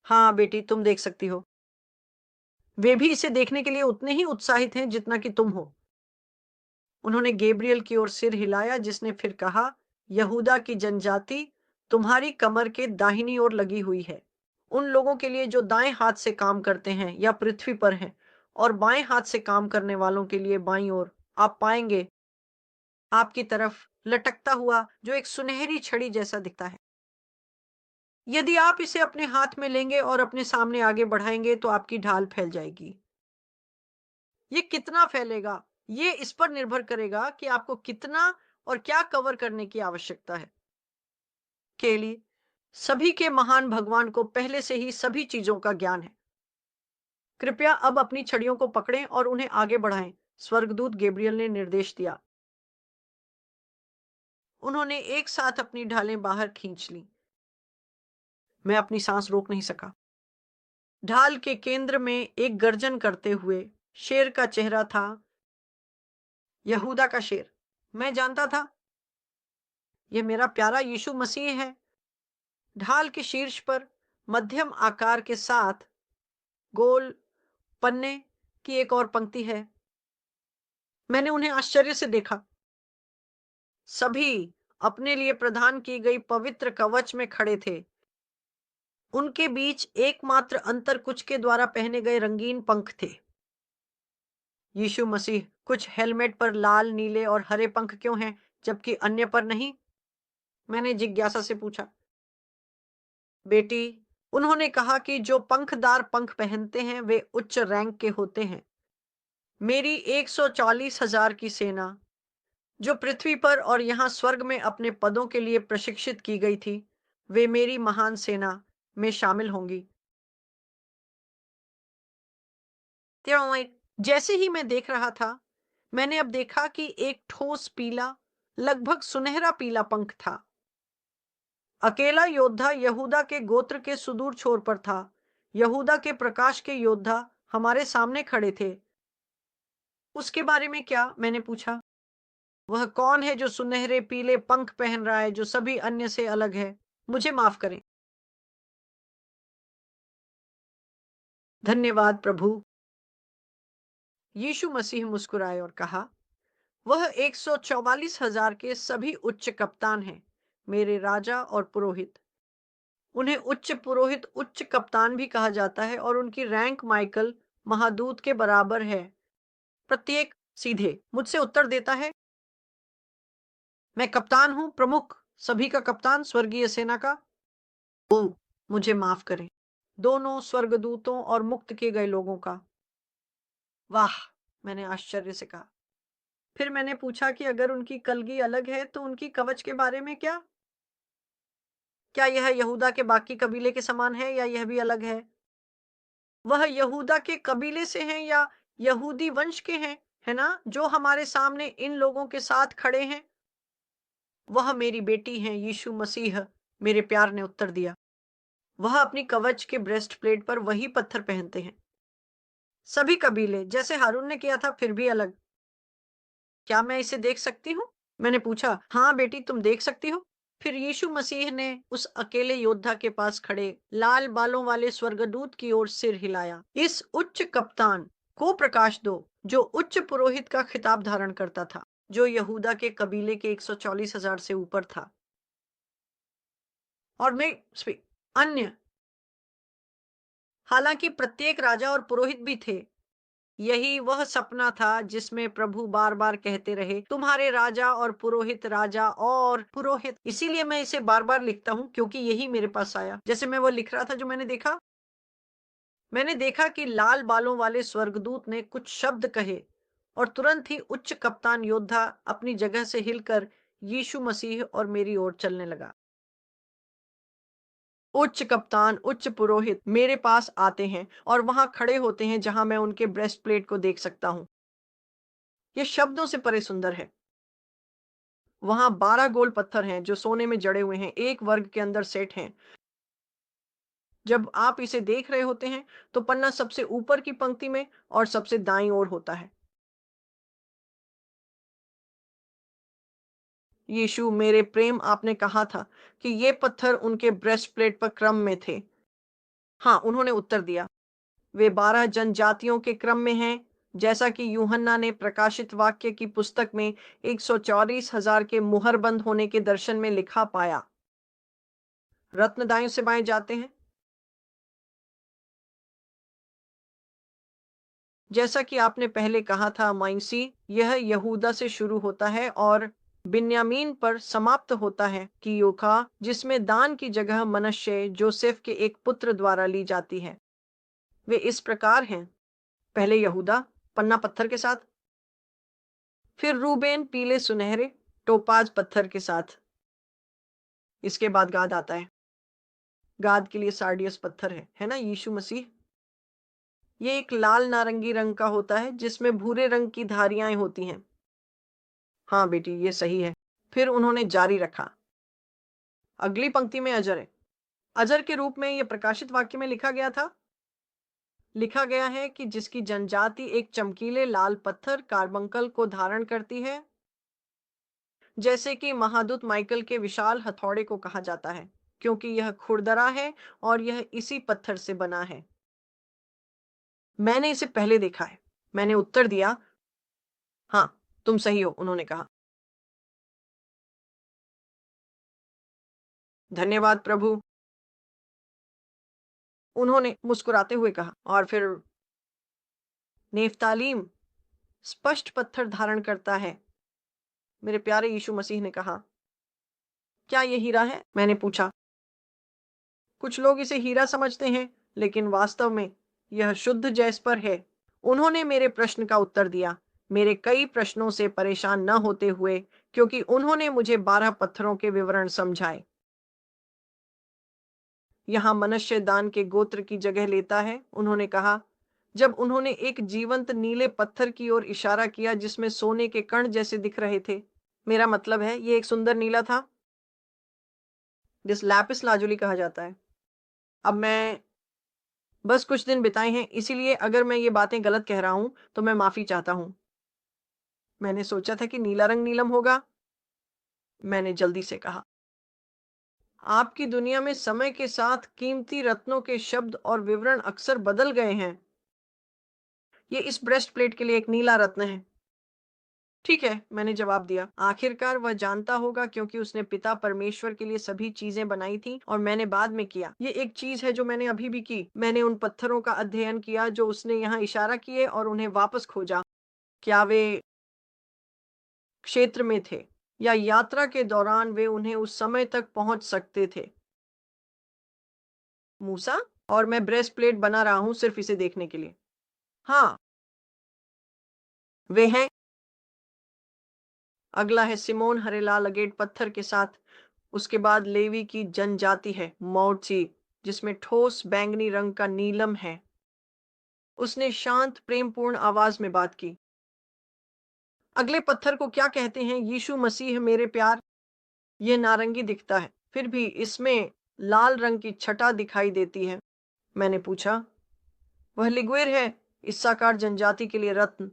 हाँ बेटी, तुम देख सकती हो। वे भी इसे देखने के लिए उतने ही उत्साहित हैं जितना कि तुम हो। उन्होंने गैब्रियल की ओर सिर हिलाया, जिसने फिर कहा, यहूदा की जनजाति, तुम्हारी कमर के दाहिनी ओर लगी हुई है। उन लोगों के लिए जो दाएं हाथ से काम करते हैं या पृथ्वी पर हैं, और बाएं हाथ से काम करने वालों के लिए बाईं ओर, आप पाएंगे आपकी तरफ लटकता हुआ जो एक सुनहरी छड़ी जैसा दिखता है। यदि आप इसे अपने हाथ में लेंगे और अपने सामने आगे बढ़ाएंगे तो आपकी ढाल फैल जाएगी। ये कितना फैलेगा, ये इस पर निर्भर करेगा कि आपको कितना और क्या कवर करने की आवश्यकता है। के लिए सभी के महान भगवान को पहले से ही सभी चीजों का ज्ञान है। कृपया अब अपनी छड़ियों को पकड़ें और उन्हें आगे बढ़ाएं, स्वर्गदूत गैब्रियल ने निर्देश दिया। उन्होंने एक साथ अपनी ढालें बाहर खींच लीं। मैं अपनी सांस रोक नहीं सका। ढाल के केंद्र में एक गर्जन करते हुए शेर का चेहरा था, यहूदा का शेर। मैं जानता था, यह मेरा प्यारा यीशु मसीह है। ढाल के शीर्ष पर मध्यम आकार के साथ गोल पन्ने की एक और पंक्ति है। मैंने उन्हें आश्चर्य से देखा। सभी अपने लिए प्रदान की गई पवित्र कवच में खड़े थे। उनके बीच एकमात्र अंतर कुछ के द्वारा पहने गए रंगीन पंख थे। यीशु मसीह, कुछ हेलमेट पर लाल, नीले और हरे पंख क्यों हैं जबकि अन्य पर नहीं? मैंने जिज्ञासा से पूछा। बेटी, उन्होंने कहा कि जो पंखदार पंख पहनते हैं वे उच्च रैंक के होते हैं। मेरी 140,000 की सेना, जो पृथ्वी पर और यहाँ स्वर्ग में अपने पदों के लिए प्रशिक्षित की गई थी, वे मेरी महान सेना में शामिल होंगी। जैसे ही मैं देख रहा था, मैंने अब देखा कि एक ठोस पीला, लगभग सुनहरा पीला पंख था। अकेला योद्धा यहूदा के गोत्र के सुदूर छोर पर था। यहूदा के प्रकाश के योद्धा हमारे सामने खड़े थे। उसके बारे में क्या? मैंने पूछा। वह कौन है जो सुनहरे पीले पंख पहन रहा है, जो सभी अन्य से अलग है? मुझे माफ करें। धन्यवाद प्रभु। यीशु मसीह मुस्कुराए और कहा, वह 144,000 के सभी उच्च कप्तान हैं, मेरे राजा और पुरोहित। उन्हें उच्च पुरोहित, उच्च कप्तान भी कहा जाता है और उनकी रैंक माइकल महादूत के बराबर है। प्रत्येक सीधे मुझसे उत्तर देता है, मैं कप्तान हूं, प्रमुख, सभी का कप्तान, स्वर्गीय सेना का। ओ, मुझे माफ करें, दोनों स्वर्गदूतों और मुक्त किए गए लोगों का। वाह, मैंने आश्चर्य से कहा। फिर मैंने पूछा कि अगर उनकी कलगी अलग है तो उनकी कवच के बारे में क्या? क्या यह यहूदा के बाकी कबीले के समान है या यह भी अलग है? वह यहूदा के कबीले से हैं या यहूदी वंश के हैं, है ना, जो हमारे सामने इन लोगों के साथ खड़े हैं? वह मेरी बेटी हैं, यीशु मसीह, मेरे प्यार ने उत्तर दिया। वह अपनी कवच के ब्रेस्ट प्लेट पर वही पत्थर पहनते हैं। सभी कबीले, जैसे हारून ने किया था, फिर भी अलग। क्या मैं इसे देख सकती हूँ? मैंने पूछा। हाँ बेटी, तुम देख सकती हो। फिर यीशु मसीह ने उस अकेले योद्धा के पास खड़े लाल बालों वाले स्वर्गदूत की ओर सिर हिलाया। इस उच्च कप्तान को प्रकाश दो, जो उच्च पुरोहित का खिताब धारण करता था, जो यहूदा के कबीले के 144,000 से ऊपर था। और मैं अन्य, हालांकि प्रत्येक राजा और पुरोहित भी थे। यही वह सपना था जिसमें प्रभु बार बार कहते रहे, तुम्हारे राजा और पुरोहित। इसीलिए मैं इसे बार बार लिखता हूँ, क्योंकि यही मेरे पास आया जैसे मैं वो लिख रहा था। जो मैंने देखा कि लाल बालों वाले स्वर्गदूत ने कुछ शब्द कहे और तुरंत ही उच्च कप्तान योद्धा अपनी जगह से हिलकर यीशु मसीह और मेरी ओर चलने लगा। उच्च कप्तान, उच्च पुरोहित मेरे पास आते हैं और वहां खड़े होते हैं जहां मैं उनके ब्रेस्ट प्लेट को देख सकता हूं। यह शब्दों से परे सुंदर है। वहां 12 गोल पत्थर हैं जो सोने में जड़े हुए हैं, एक वर्ग के अंदर सेट हैं। जब आप इसे देख रहे होते हैं तो पन्ना सबसे ऊपर की पंक्ति में और सबसे दाईं ओर होता है। यीशु मेरे प्रेम, आपने कहा था कि ये पत्थर उनके ब्रेस्ट प्लेट पर क्रम में थे। हाँ, उन्होंने उत्तर दिया। वे 12 जनजातियों के क्रम में हैं, जैसा कि यूहन्ना ने प्रकाशित वाक्य की पुस्तक में 144,000 के मुहर बंद होने के दर्शन में लिखा पाया। रत्न दाएं से बाएं जाते हैं। जैसा कि आपने पहले कहा था माइंसी, यह यहूदा से शुरू होता है और बिन्यामीन पर समाप्त होता है कि योखा, जिसमें दान की जगह मनश्शे जोसेफ के एक पुत्र द्वारा ली जाती है। वे इस प्रकार हैं, पहले यहूदा पन्ना पत्थर के साथ, फिर रूबेन पीले सुनहरे टोपाज पत्थर के साथ, इसके बाद गाद आता है। गाद के लिए सार्डियस पत्थर है ना यीशु मसीह। ये एक लाल नारंगी रंग का होता है जिसमें भूरे रंग की धारियां होती हैं। हाँ बेटी, ये सही है। फिर उन्होंने जारी रखा, अगली पंक्ति में अजर है। अजर के रूप में यह प्रकाशित वाक्य में लिखा गया था। लिखा गया है कि जिसकी जनजाति एक चमकीले लाल पत्थर कार्बंकल को धारण करती है, जैसे कि महादूत माइकल के विशाल हथौड़े को कहा जाता है, क्योंकि यह खुरदरा है और यह इसी पत्थर से बना है। मैंने इसे पहले देखा है। मैंने उत्तर दिया, हाँ, तुम सही हो। उन्होंने कहा, धन्यवाद प्रभु। उन्होंने मुस्कुराते हुए कहा, और फिर नेफ्तालीम स्पष्ट पत्थर धारण करता है। मेरे प्यारे यीशु मसीह ने कहा, क्या ये हीरा है? मैंने पूछा। कुछ लोग इसे हीरा समझते हैं, लेकिन वास्तव में यह शुद्ध जैस्पर है। उन्होंने मेरे प्रश्न का उत्तर दिया, मेरे कई प्रश्नों से परेशान न होते हुए, क्योंकि उन्होंने मुझे 12 पत्थरों के विवरण समझाए। यहाँ मनुष्य दान के गोत्र की जगह लेता है, उन्होंने कहा, जब उन्होंने एक जीवंत नीले पत्थर की ओर इशारा किया जिसमें सोने के कण जैसे दिख रहे थे। मेरा मतलब है, ये एक सुंदर नीला था, जिस लैपिस लाजुली कहा जाता है। अब मैं बस कुछ दिन बिताए हैं, इसीलिए अगर मैं ये बातें गलत कह रहा हूं तो मैं माफी चाहता हूं। मैंने सोचा था कि नीला रंग नीलम होगा। मैंने जल्दी से कहा, आपकी दुनिया में समय के साथ कीमती रत्नों के शब्द और विवरण अक्सर बदल गए हैं। ये इस ब्रेस्ट प्लेट के लिए एक नीला रत्न है। ठीक है, मैंने जवाब दिया। आखिरकार वह जानता होगा, क्योंकि उसने पिता परमेश्वर के लिए सभी चीजें बनाई थी और मैंने बाद में किया। ये एक चीज है जो मैंने अभी भी की। मैंने उन पत्थरों का अध्ययन किया जो उसने यहाँ इशारा किए और उन्हें वापस खोजा। क्या वे क्षेत्र में थे या यात्रा के दौरान वे उन्हें उस समय तक पहुंच सकते थे? मूसा, और मैं ब्रेस्ट प्लेट बना रहा हूं सिर्फ इसे देखने के लिए। हाँ, वे हैं। अगला है सिमोन हरेलाल अगेट पत्थर के साथ। उसके बाद लेवी की जनजाति है मौर्ची, जिसमें ठोस बैंगनी रंग का नीलम है। उसने शांत प्रेमपूर्ण आवाज में बात की। अगले पत्थर को क्या कहते हैं? यीशु मसीह मेरे प्यार। यह नारंगी दिखता है, फिर भी इसमें लाल रंग की छटा दिखाई देती है। मैंने पूछा, वह लिगुएर है, इस्साकार जनजाति के लिए रत्न।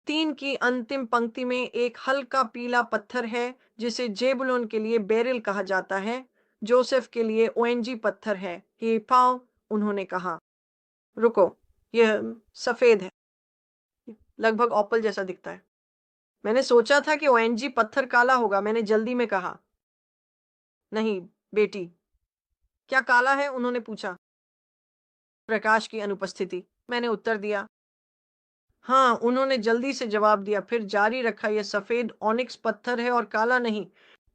3 की अंतिम पंक्ति में एक हल्का पीला पत्थर है जिसे जेबुलून के लिए बेरिल कहा जाता है, जोसेफ के लिए ओएनजी पत्थर है। हे पाओ, उन्होंने कहा। रुको, यह सफेद है, लगभग ऑपल जैसा दिखता है। मैंने सोचा था कि ओएनजी पत्थर काला होगा। मैंने जल्दी में कहा, नहीं बेटी। क्या काला है? उन्होंने पूछा। प्रकाश की अनुपस्थिति, मैंने उत्तर दिया। हाँ, उन्होंने जल्दी से जवाब दिया, फिर जारी रखा, यह सफेद ऑनिक्स पत्थर है और काला नहीं।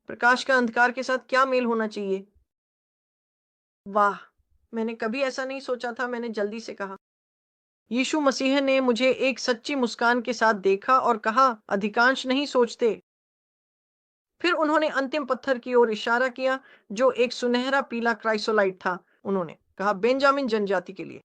प्रकाश का अंधकार के साथ क्या मेल होना चाहिए? वाह, मैंने कभी ऐसा नहीं सोचा था। मैंने जल्दी से कहा। यीशु मसीह ने मुझे एक सच्ची मुस्कान के साथ देखा और कहा, अधिकांश नहीं सोचते। फिर उन्होंने अंतिम पत्थर की ओर इशारा किया, जो एक सुनहरा पीला क्राइसोलाइट था। उन्होंने कहा, बेंजामिन जनजाति के लिए।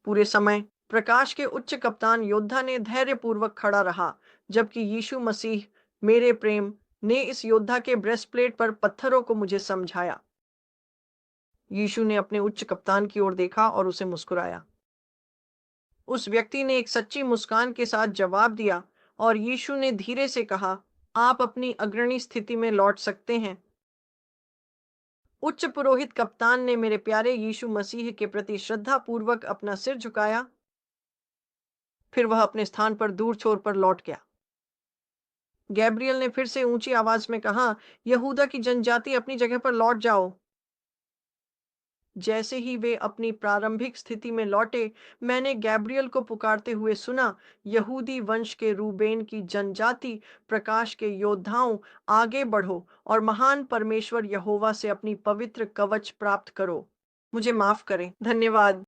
पूरे समय प्रकाश के उच्च कप्तान योद्धा ने धैर्यपूर्वक खड़ा रहा, जबकि यीशु मसीह मेरे प्रेम ने इस योद्धा के ब्रेस्टप्लेट पर पत्थरों को मुझे समझाया। यीशु ने अपने उच्च कप्तान की ओर देखा और उसे मुस्कुराया। उस व्यक्ति ने एक सच्ची मुस्कान के साथ जवाब दिया और यीशु ने धीरे से कहा, आप अपनी अग्रणी स्थिति में लौट सकते हैं। उच्च पुरोहित कप्तान ने मेरे प्यारे यीशु मसीह के प्रति श्रद्धा पूर्वक अपना सिर झुकाया। फिर वह अपने स्थान पर दूर छोर पर लौट गया। गैब्रियल ने फिर से ऊंची आवाज में कहा, यहूदा की जनजाति, अपनी जगह पर लौट जाओ। जैसे ही वे अपनी प्रारंभिक स्थिति में लौटे, मैंने गैब्रियल को पुकारते हुए सुना, यहूदी वंश के रूबेन की जनजाति, प्रकाश के योद्धाओं, आगे बढ़ो और महान परमेश्वर यहोवा से अपनी पवित्र कवच प्राप्त करो। मुझे माफ करें। धन्यवाद।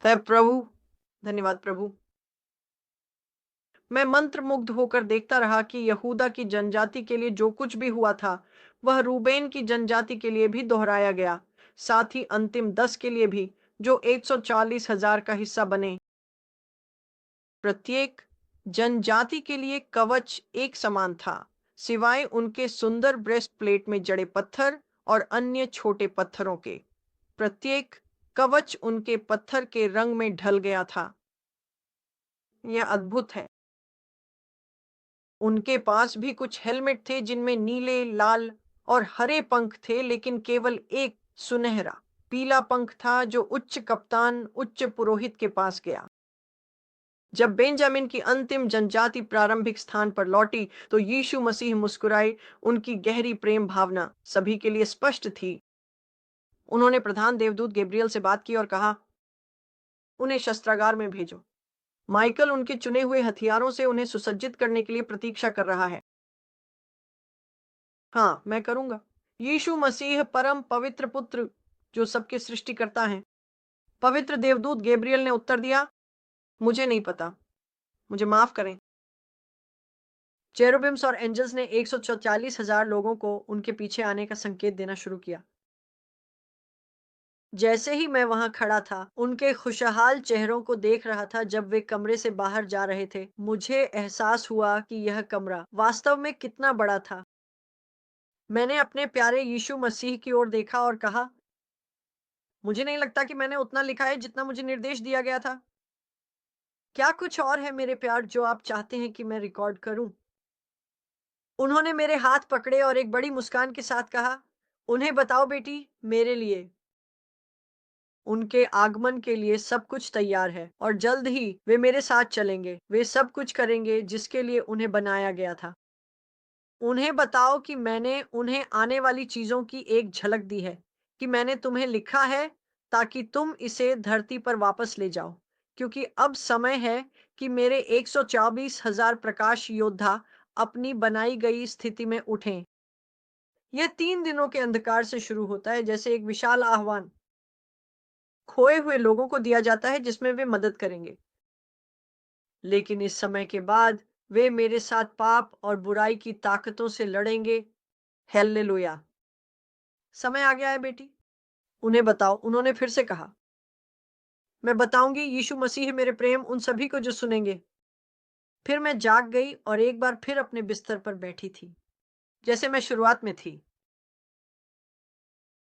प्रभु। धन्यवाद प्रभु। मैं मंत्रमुग्ध होकर देखता रहा कि यहूदा की जनजाति के लिए जो कुछ भी हुआ था, वह रूबेन की जनजाति के लिए भी दोहराया गया, साथ ही अंतिम 10 के लिए भी, जो 140,000 का हिस्सा बने। प्रत्येक जनजाति के लिए कवच एक समान था, सिवाय उनके सुंदर ब्रेस्ट प्लेट में जड़े पत्थर और अन्य छोटे पत्थरों के। प्रत्येक कवच उनके पत्थर के रंग में ढल गया था। यह अद्भुत है। उनके पास भी कुछ हेलमेट थे जिनमें नीले, लाल और हरे पंख थे, लेकिन केवल एक सुनहरा पीला पंख था जो उच्च कप्तान, उच्च पुरोहित के पास गया। जब बेंजामिन की अंतिम जनजाति प्रारंभिक स्थान पर लौटी, तो यीशु मसीह मुस्कुराए। उनकी गहरी प्रेम भावना सभी के लिए स्पष्ट थी। उन्होंने प्रधान देवदूत गैब्रियल से बात की और कहा, उन्हें शस्त्रागार में भेजो। माइकल उनके चुने हुए हथियारों से उन्हें सुसज्जित करने के लिए प्रतीक्षा कर रहा है। हाँ, मैं करूंगा। यीशु मसीह परम पवित्र पुत्र, जो सबके सृष्टिकर्ता हैं। पवित्र देवदूत गैब्रियल ने उत्तर दिया, मुझे नहीं पता, मुझे माफ करें। चेरुबिम्स और एंजल्स ने 144,000 लोगों को उनके पीछे आने का संकेत देना शुरू किया। जैसे ही मैं वहां खड़ा था, उनके खुशहाल चेहरों को देख रहा था जब वे कमरे से बाहर जा रहे थे, मुझे एहसास हुआ कि यह कमरा वास्तव में कितना बड़ा था। मैंने अपने प्यारे यीशु मसीह की ओर देखा और कहा, मुझे नहीं लगता कि मैंने उतना लिखा है जितना मुझे निर्देश दिया गया था। क्या कुछ और है मेरे प्यार जो आप चाहते हैं कि मैं रिकॉर्ड करूं? उन्होंने मेरे हाथ पकड़े और एक बड़ी मुस्कान के साथ कहा, उन्हें बताओ बेटी, मेरे लिए, उनके आगमन के लिए सब कुछ तैयार है और जल्द ही वे मेरे साथ चलेंगे। वे सब कुछ करेंगे जिसके लिए उन्हें बनाया गया था। उन्हें बताओ कि मैंने उन्हें आने वाली चीजों की एक झलक दी है, कि मैंने तुम्हें लिखा है ताकि तुम इसे धरती पर वापस ले जाओ, क्योंकि अब समय है कि मेरे 124,000 प्रकाश योद्धा अपनी बनाई गई स्थिति में उठें। यह 3 दिनों के अंधकार से शुरू होता है, जैसे एक विशाल आह्वान खोए हुए लोगों को दिया जाता है जिसमें वे मदद करेंगे। लेकिन इस समय के बाद वे मेरे साथ पाप और बुराई की ताकतों से लड़ेंगे। हेल्लेलुया! समय आ गया है बेटी, उन्हें बताओ, उन्होंने फिर से कहा। मैं बताऊंगी यीशु मसीह मेरे प्रेम उन सभी को जो सुनेंगे। फिर मैं जाग गई और एक बार फिर अपने बिस्तर पर बैठी थी, जैसे मैं शुरुआत में थी।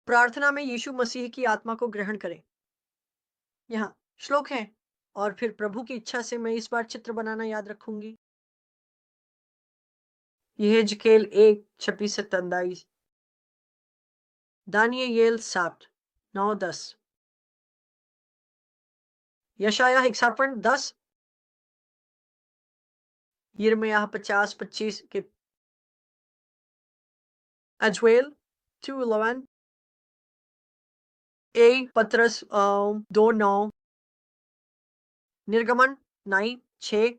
प्रार्थना में यीशु मसीह की आत्मा को ग्रहण करें। यहाँ श्लोक है। और फिर प्रभु की इच्छा से मैं इस बार चित्र बनाना याद रखूंगी। यहेजकेल 1:26-27, दानियेल 7:9-10, यशायाह 61:10, यिर्मयाह 50:25 के, अजवेल 2:11, ए पत्रस 2:9, निर्गमन 9:6,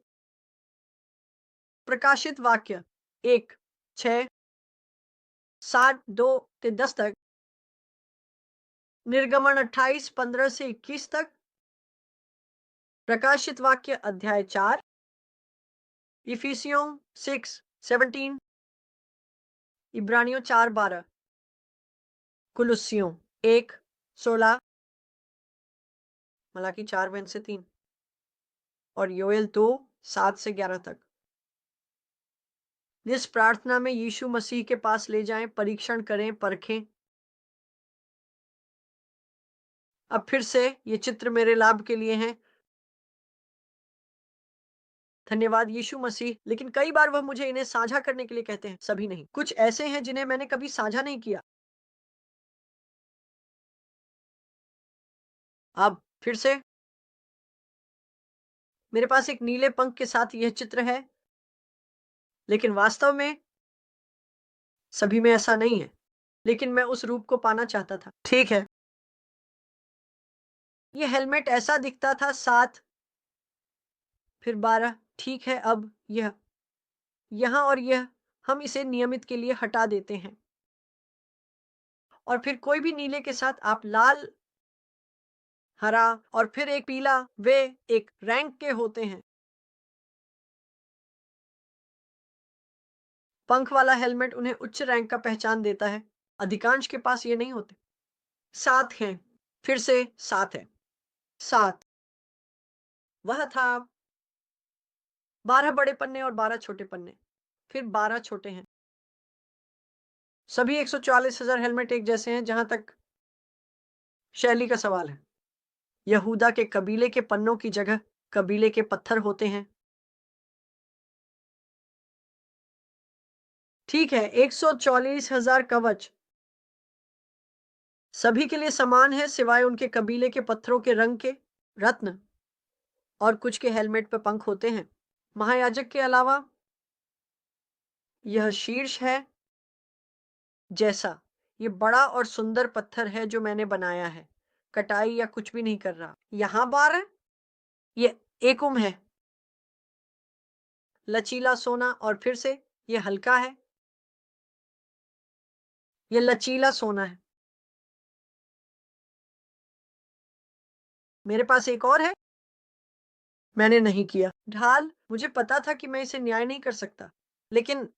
प्रकाशित वाक्य 1:6, 7:2-10 तक, निर्गमन 28:15-21 तक, प्रकाशित वाक्य अध्याय 4, इफिसियों 6:17, इब्रानियों 4:12, कुलुस्सियों 1:16, मलाकी 4:1-3 और योएल 2:7-11 तक। जिस प्रार्थना में यीशु मसीह के पास ले जाएं, परीक्षण करें, परखें। अब फिर से ये चित्र मेरे लाभ के लिए हैं। धन्यवाद यीशु मसीह। लेकिन कई बार वह मुझे इन्हें साझा करने के लिए कहते हैं, सभी नहीं। कुछ ऐसे हैं जिन्हें मैंने कभी साझा नहीं किया। अब फिर से मेरे पास एक नीले पंख के साथ यह चित्र है, लेकिन वास्तव में सभी में ऐसा नहीं है। लेकिन मैं उस रूप को पाना चाहता था। ठीक है, यह हेलमेट ऐसा दिखता था। 7, फिर 12। ठीक है, अब यह यहाँ और यह, हम इसे नियमित के लिए हटा देते हैं। और फिर कोई भी नीले के साथ आप लाल, हरा और फिर एक पीला, वे एक रैंक के होते हैं। पंख वाला हेलमेट उन्हें उच्च रैंक का पहचान देता है। अधिकांश के पास ये नहीं होते। 7 हैं, फिर से 7 है। 7 वह था। 12 बड़े पन्ने और 12 छोटे पन्ने, फिर 12 छोटे हैं। सभी 144,000 हेलमेट एक जैसे हैं जहां तक शैली का सवाल है। यहूदा के कबीले के पन्नों की जगह कबीले के पत्थर होते हैं। ठीक है, 144,000 कवच सभी के लिए समान है, सिवाय उनके कबीले के पत्थरों के रंग के। रत्न और कुछ के हेलमेट पर पंख होते हैं। महायाजक के अलावा यह शीर्ष है। जैसा ये बड़ा और सुंदर पत्थर है जो मैंने बनाया है, कटाई या कुछ भी नहीं कर रहा। यहां 12, ये एकम है, लचीला सोना। और फिर से ये हल्का है, ये लचीला सोना है। मेरे पास एक और है, मैंने नहीं किया। ढाल, मुझे पता था कि मैं इसे न्याय नहीं कर सकता, लेकिन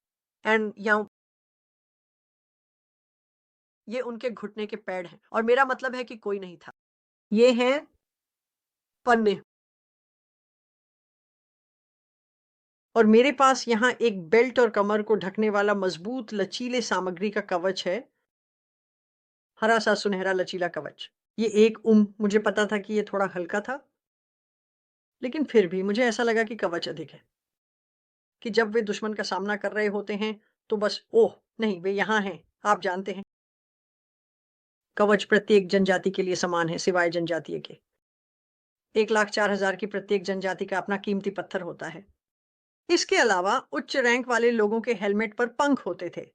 एंड या ये उनके घुटने के पैड हैं और मेरा मतलब है कि कोई नहीं था। ये हैं पन्ने। और मेरे पास यहाँ एक बेल्ट और कमर को ढकने वाला मजबूत लचीले सामग्री का कवच है। हरा सा सुनहरा लचीला कवच। ये एक मुझे पता था कि ये थोड़ा हल्का था, लेकिन फिर भी मुझे ऐसा लगा कि कवच अधिक है, कि जब वे दुश्मन का सामना कर रहे होते हैं, तो बस ओह! नहीं, वे यहाँ हैं, आप जानते हैं। कवच प्रत्येक जनजाति के लिए समान है, सिवाय जनजातीय के। 1,04,000 की प्रत्येक जनजाति का अपना कीमती पत्थर होता है। इसके अलावा उच्च रैंक वाले लोगों के हेलमेट पर पंख होते थे।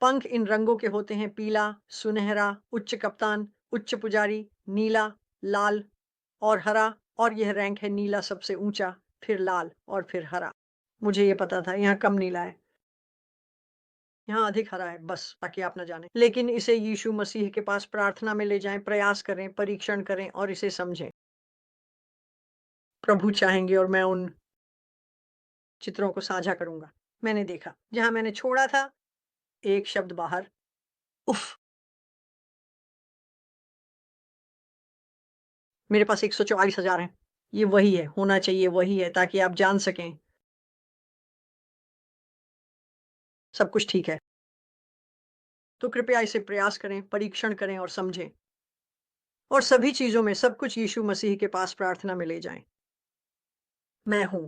पंख इन रंगों के होते हैं: पीला, सुनहरा, उच्च कप्तान, उच्च पुजारी, नीला, लाल और हरा। और यह रैंक है नीला सबसे ऊंचा, फिर लाल और फिर हरा। मुझे ये पता था यहाँ कम नीला है, यहाँ अधिक हरा है, बस ताकि आप ना जाने। लेकिन इसे यीशु मसीह के पास प्रार्थना में ले जाएं, प्रयास करें, परीक्षण करें और इसे समझें। प्रभु चाहेंगे और मैं उन चित्रों को साझा करूंगा। मैंने देखा जहां मैंने छोड़ा था, एक शब्द बाहर, उफ। मेरे पास 144,000 है। ये वही है, होना चाहिए वही है, ताकि आप जान सकें सब कुछ ठीक है। तो कृपया इसे प्रयास करें, परीक्षण करें और समझें। और सभी चीज़ों में सब कुछ यीशु मसीह के पास प्रार्थना में ले जाएँ। मैं हूँ।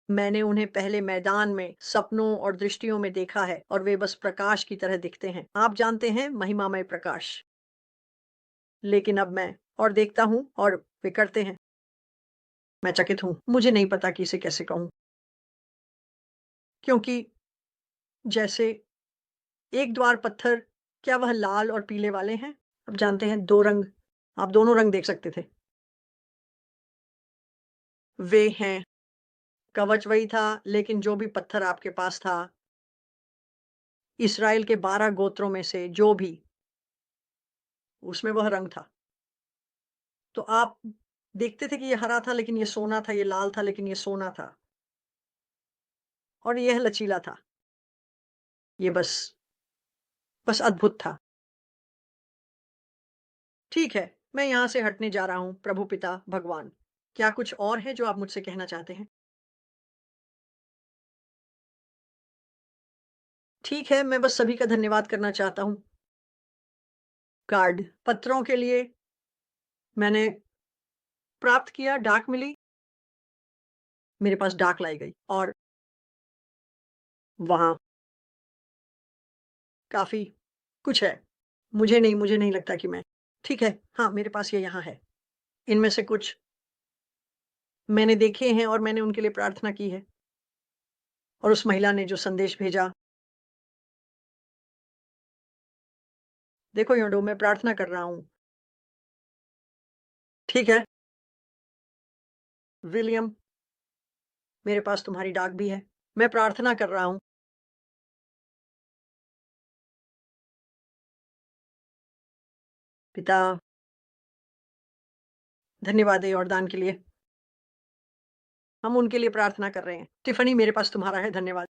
मैंने उन्हें पहले मैदान में, सपनों और दृष्टियों में देखा है और वे बस प्रकाश की तरह दिखते हैं। आप जानते हैं, महिमामय प्रकाश। लेकिन अब मैं और देखता हूँ और वे करते हैं। मैं चकित हूँ। मुझे नहीं पता कि इसे कैसे कहूँ। क्योंकि जैसे एक द्वार पत्थर, क्या वह लाल और पीले वाले हैं? आप जानते हैं 2 रंग, आप दोनों रंग देख सकते थे। वे हैं, कवच वही था, लेकिन जो भी पत्थर आपके पास था, इस्राएल के 12 गोत्रों में से जो भी, उसमें वह रंग था। तो आप देखते थे कि ये हरा था, लेकिन ये सोना था, ये लाल था, लेकिन ये सोना था और यह लचीला था। ये बस अद्भुत था। ठीक है, मैं यहाँ से हटने जा रहा हूँ, प्रभु पिता भगवान। क्या कुछ और है जो आप मुझसे कहना चाहते हैं? ठीक है, मैं बस सभी का धन्यवाद करना चाहता हूँ। कार्ड, पत्रों के लिए मैंने प्राप्त किया, डाक मिली, मेरे पास डाक लाई गई और वहाँ काफ़ी कुछ है। मुझे नहीं लगता कि मैं ठीक है, हाँ, मेरे पास ये यहाँ है। इनमें से कुछ मैंने देखे हैं और मैंने उनके लिए प्रार्थना की है। और उस महिला ने जो संदेश भेजा, देखो योडो, मैं प्रार्थना कर रहा हूँ। ठीक है, विलियम, मेरे पास तुम्हारी डाक भी है। मैं प्रार्थना कर रहा हूँ। पिता, धन्यवाद है यॉर्दान के लिए। हम उनके लिए प्रार्थना कर रहे हैं। टिफ़नी, मेरे पास तुम्हारा है, धन्यवाद।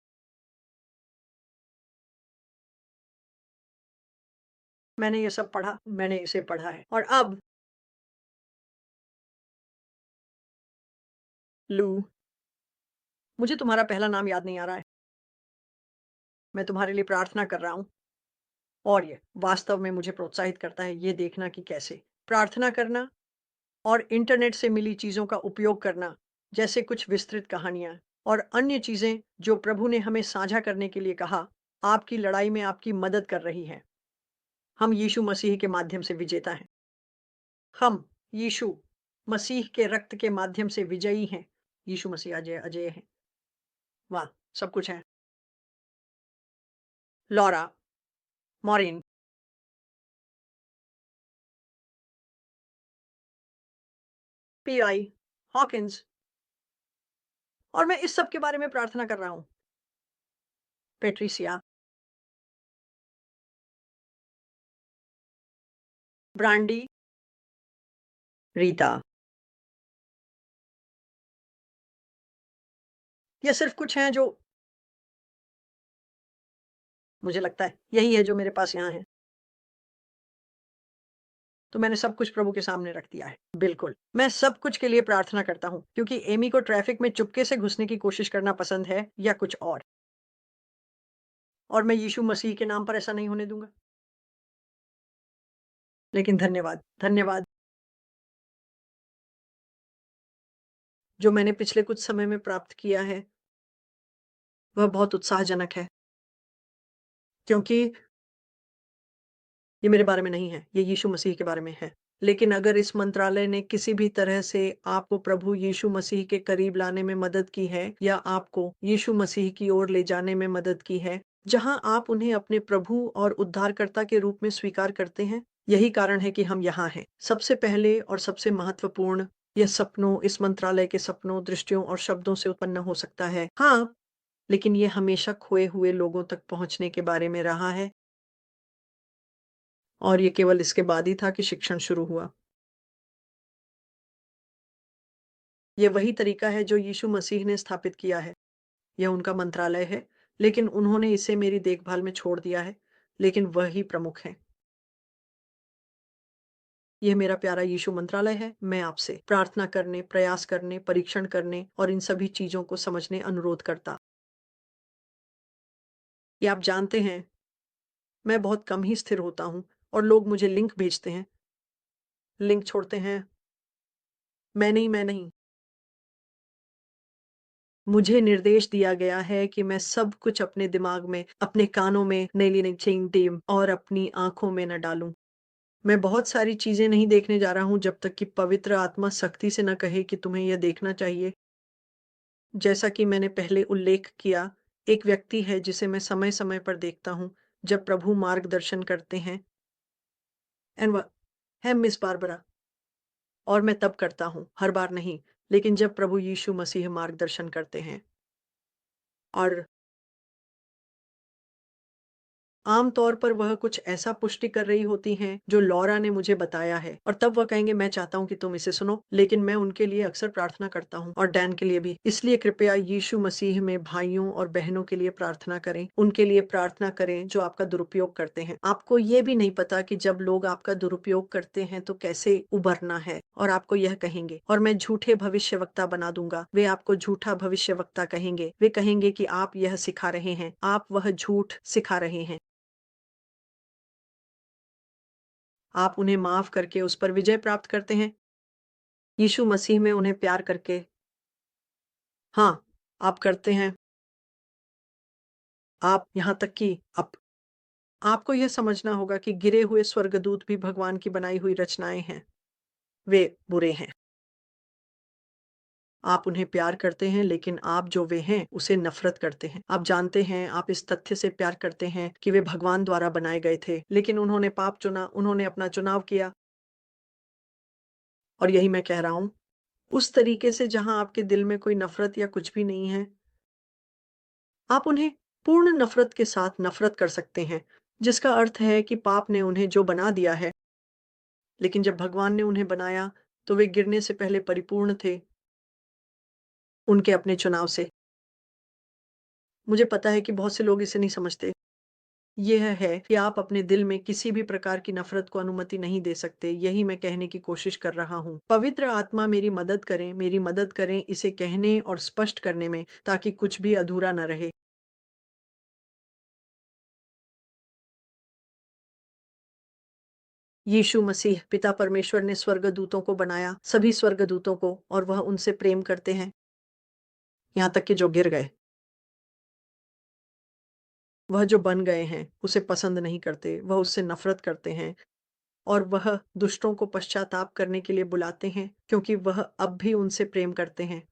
मैंने ये सब पढ़ा, मैंने इसे पढ़ा है। और अब लू, मुझे तुम्हारा पहला नाम याद नहीं आ रहा है। मैं तुम्हारे लिए प्रार्थना कर रहा हूँ और ये वास्तव में मुझे प्रोत्साहित करता है ये देखना कि कैसे प्रार्थना करना और इंटरनेट से मिली चीज़ों का उपयोग करना, जैसे कुछ विस्तृत कहानियाँ और अन्य चीज़ें जो प्रभु ने हमें साझा करने के लिए कहा, आपकी लड़ाई में आपकी मदद कर रही हैं। हम यीशु मसीह के माध्यम से विजेता हैं। हम यीशु मसीह के रक्त के माध्यम से विजयी हैं। यीशु मसीह अजय अजय हैं। वाह! सब कुछ है। लॉरा, मॉरिन, पीआई, हॉकिंस, और मैं इस सब के बारे में प्रार्थना कर रहा हूँ। Patricia, brandy, Rita. ये सिर्फ़ कुछ हैं जो मुझे लगता है यही है जो मेरे पास यहाँ है। तो मैंने सब कुछ प्रभु के सामने रख दिया है। बिल्कुल। मैं सब कुछ के लिए प्रार्थना करता हूँ, क्योंकि एमी को ट्रैफ़िक में चुपके से घुसने की कोशिश करना पसंद है या कुछ और। और मैं यीशु मसीह के नाम पर ऐसा नहीं होने दूँगा। लेकिन धन्यवाद, धन्यवाद। जो मैंने पिछले कुछ समय में प्राप्त किया है, वह बहुत उत्साहजनक है, क्योंकि ये मेरे बारे में नहीं है, ये यीशु मसीह के बारे में है। लेकिन अगर इस मंत्रालय ने किसी भी तरह से आपको प्रभु यीशु मसीह के करीब लाने में मदद की है या आपको यीशु मसीह की ओर ले जाने में मदद की है, जहाँ आप उन्हें अपने प्रभु और उद्धारकर्ता के रूप में स्वीकार करते हैं, यही कारण है कि हम यहाँ हैं। सबसे पहले और सबसे महत्वपूर्ण, यह सपनों, इस मंत्रालय के सपनों, दृष्टियों और शब्दों से उत्पन्न हो सकता है। हाँ, लेकिन ये हमेशा खोए हुए लोगों तक पहुँचने के बारे में रहा है और ये केवल इसके बाद ही था कि शिक्षण शुरू हुआ। ये वही तरीका है जो यीशु मसीह ने स्थापित किया है। यह उनका मंत्रालय है, लेकिन उन्होंने इसे मेरी देखभाल में छोड़ दिया है, लेकिन वह ही प्रमुख हैं। यह मेरा प्यारा यीशु मंत्रालय है। मैं आपसे प्रार्थना करने, प्रयास करने, परीक्षण करने और इन सभी चीज़ों को समझने अनुरोध करता। ये आप जानते हैं, मैं बहुत कम ही स्थिर होता हूँ और लोग मुझे लिंक भेजते हैं, लिंक छोड़ते हैं, मैं नहीं। मुझे निर्देश दिया गया है कि मैं सब कुछ अपने दिमाग में, अपने कानों में नीम और अपनी आँखों में न डालूँ। मैं बहुत सारी चीज़ें नहीं देखने जा रहा हूँ जब तक कि पवित्र आत्मा सख्ती से न कहे कि तुम्हें यह देखना चाहिए। जैसा कि मैंने पहले उल्लेख किया, एक व्यक्ति है जिसे मैं समय-समय पर देखता हूँ, जब प्रभु मार्गदर्शन करते हैं एंड व है मिस बारबरा और मैं तब करता हूँ, हर बार नहीं, लेकिन जब प्रभु यीशु मसीह मार्गदर्शन करते हैं और आम तौर पर वह कुछ ऐसा पुष्टि कर रही होती हैं, जो लौरा ने मुझे बताया है और तब वह कहेंगे मैं चाहता हूँ कि तुम इसे सुनो, लेकिन मैं उनके लिए अक्सर प्रार्थना करता हूँ और डैन के लिए भी। इसलिए कृपया यीशु मसीह में भाइयों और बहनों के लिए प्रार्थना करें, उनके लिए प्रार्थना करें जो आपका दुरुपयोग करते हैं। आपको ये भी नहीं पता कि जब लोग आपका दुरुपयोग करते हैं तो कैसे उभरना है और आपको यह कहेंगे और मैं झूठे भविष्यवक्ता बना दूँगा। वे आपको झूठा भविष्यवक्ता कहेंगे। वे कहेंगे कि आप यह सिखा रहे हैं, आप वह झूठ सिखा रहे हैं। आप उन्हें माफ़ करके उस पर विजय प्राप्त करते हैं, यीशु मसीह में उन्हें प्यार करके। हाँ, आप करते हैं। आप यहाँ तक कि आपको यह समझना होगा कि गिरे हुए स्वर्गदूत भी भगवान की बनाई हुई रचनाएँ हैं। वे बुरे हैं। आप उन्हें प्यार करते हैं, लेकिन आप जो वे हैं, उसे नफ़रत करते हैं। आप जानते हैं, आप इस तथ्य से प्यार करते हैं कि वे भगवान द्वारा बनाए गए थे, लेकिन उन्होंने पाप चुना, उन्होंने अपना चुनाव किया और यही मैं कह रहा हूँ। उस तरीके से जहाँ आपके दिल में कोई नफ़रत या कुछ भी नहीं है, आप उन्हें पूर्ण नफ़रत के साथ नफ़रत कर सकते हैं, जिसका अर्थ है कि पाप ने उन्हें जो बना दिया है, लेकिन जब भगवान ने उन्हें बनाया, तो वे गिरने से पहले परिपूर्ण थे, उनके अपने चुनाव से। मुझे पता है कि बहुत से लोग इसे नहीं समझते। यह है कि आप अपने दिल में किसी भी प्रकार की नफ़रत को अनुमति नहीं दे सकते, यही मैं कहने की कोशिश कर रहा हूँ। पवित्र आत्मा मेरी मदद करें इसे कहने और स्पष्ट करने में, ताकि कुछ भी अधूरा न रहे। यीशु मसीह पिता परमेश्वर ने स्वर्गदूतों को बनाया, सभी स्वर्गदूतों को, और वह उनसे प्रेम करते हैं, यहाँ तक कि जो गिर गए। वह जो बन गए हैं, उसे पसंद नहीं करते, वह उससे नफ़रत करते हैं और वह दुष्टों को पश्चाताप करने के लिए बुलाते हैं, क्योंकि वह अब भी उनसे प्रेम करते हैं।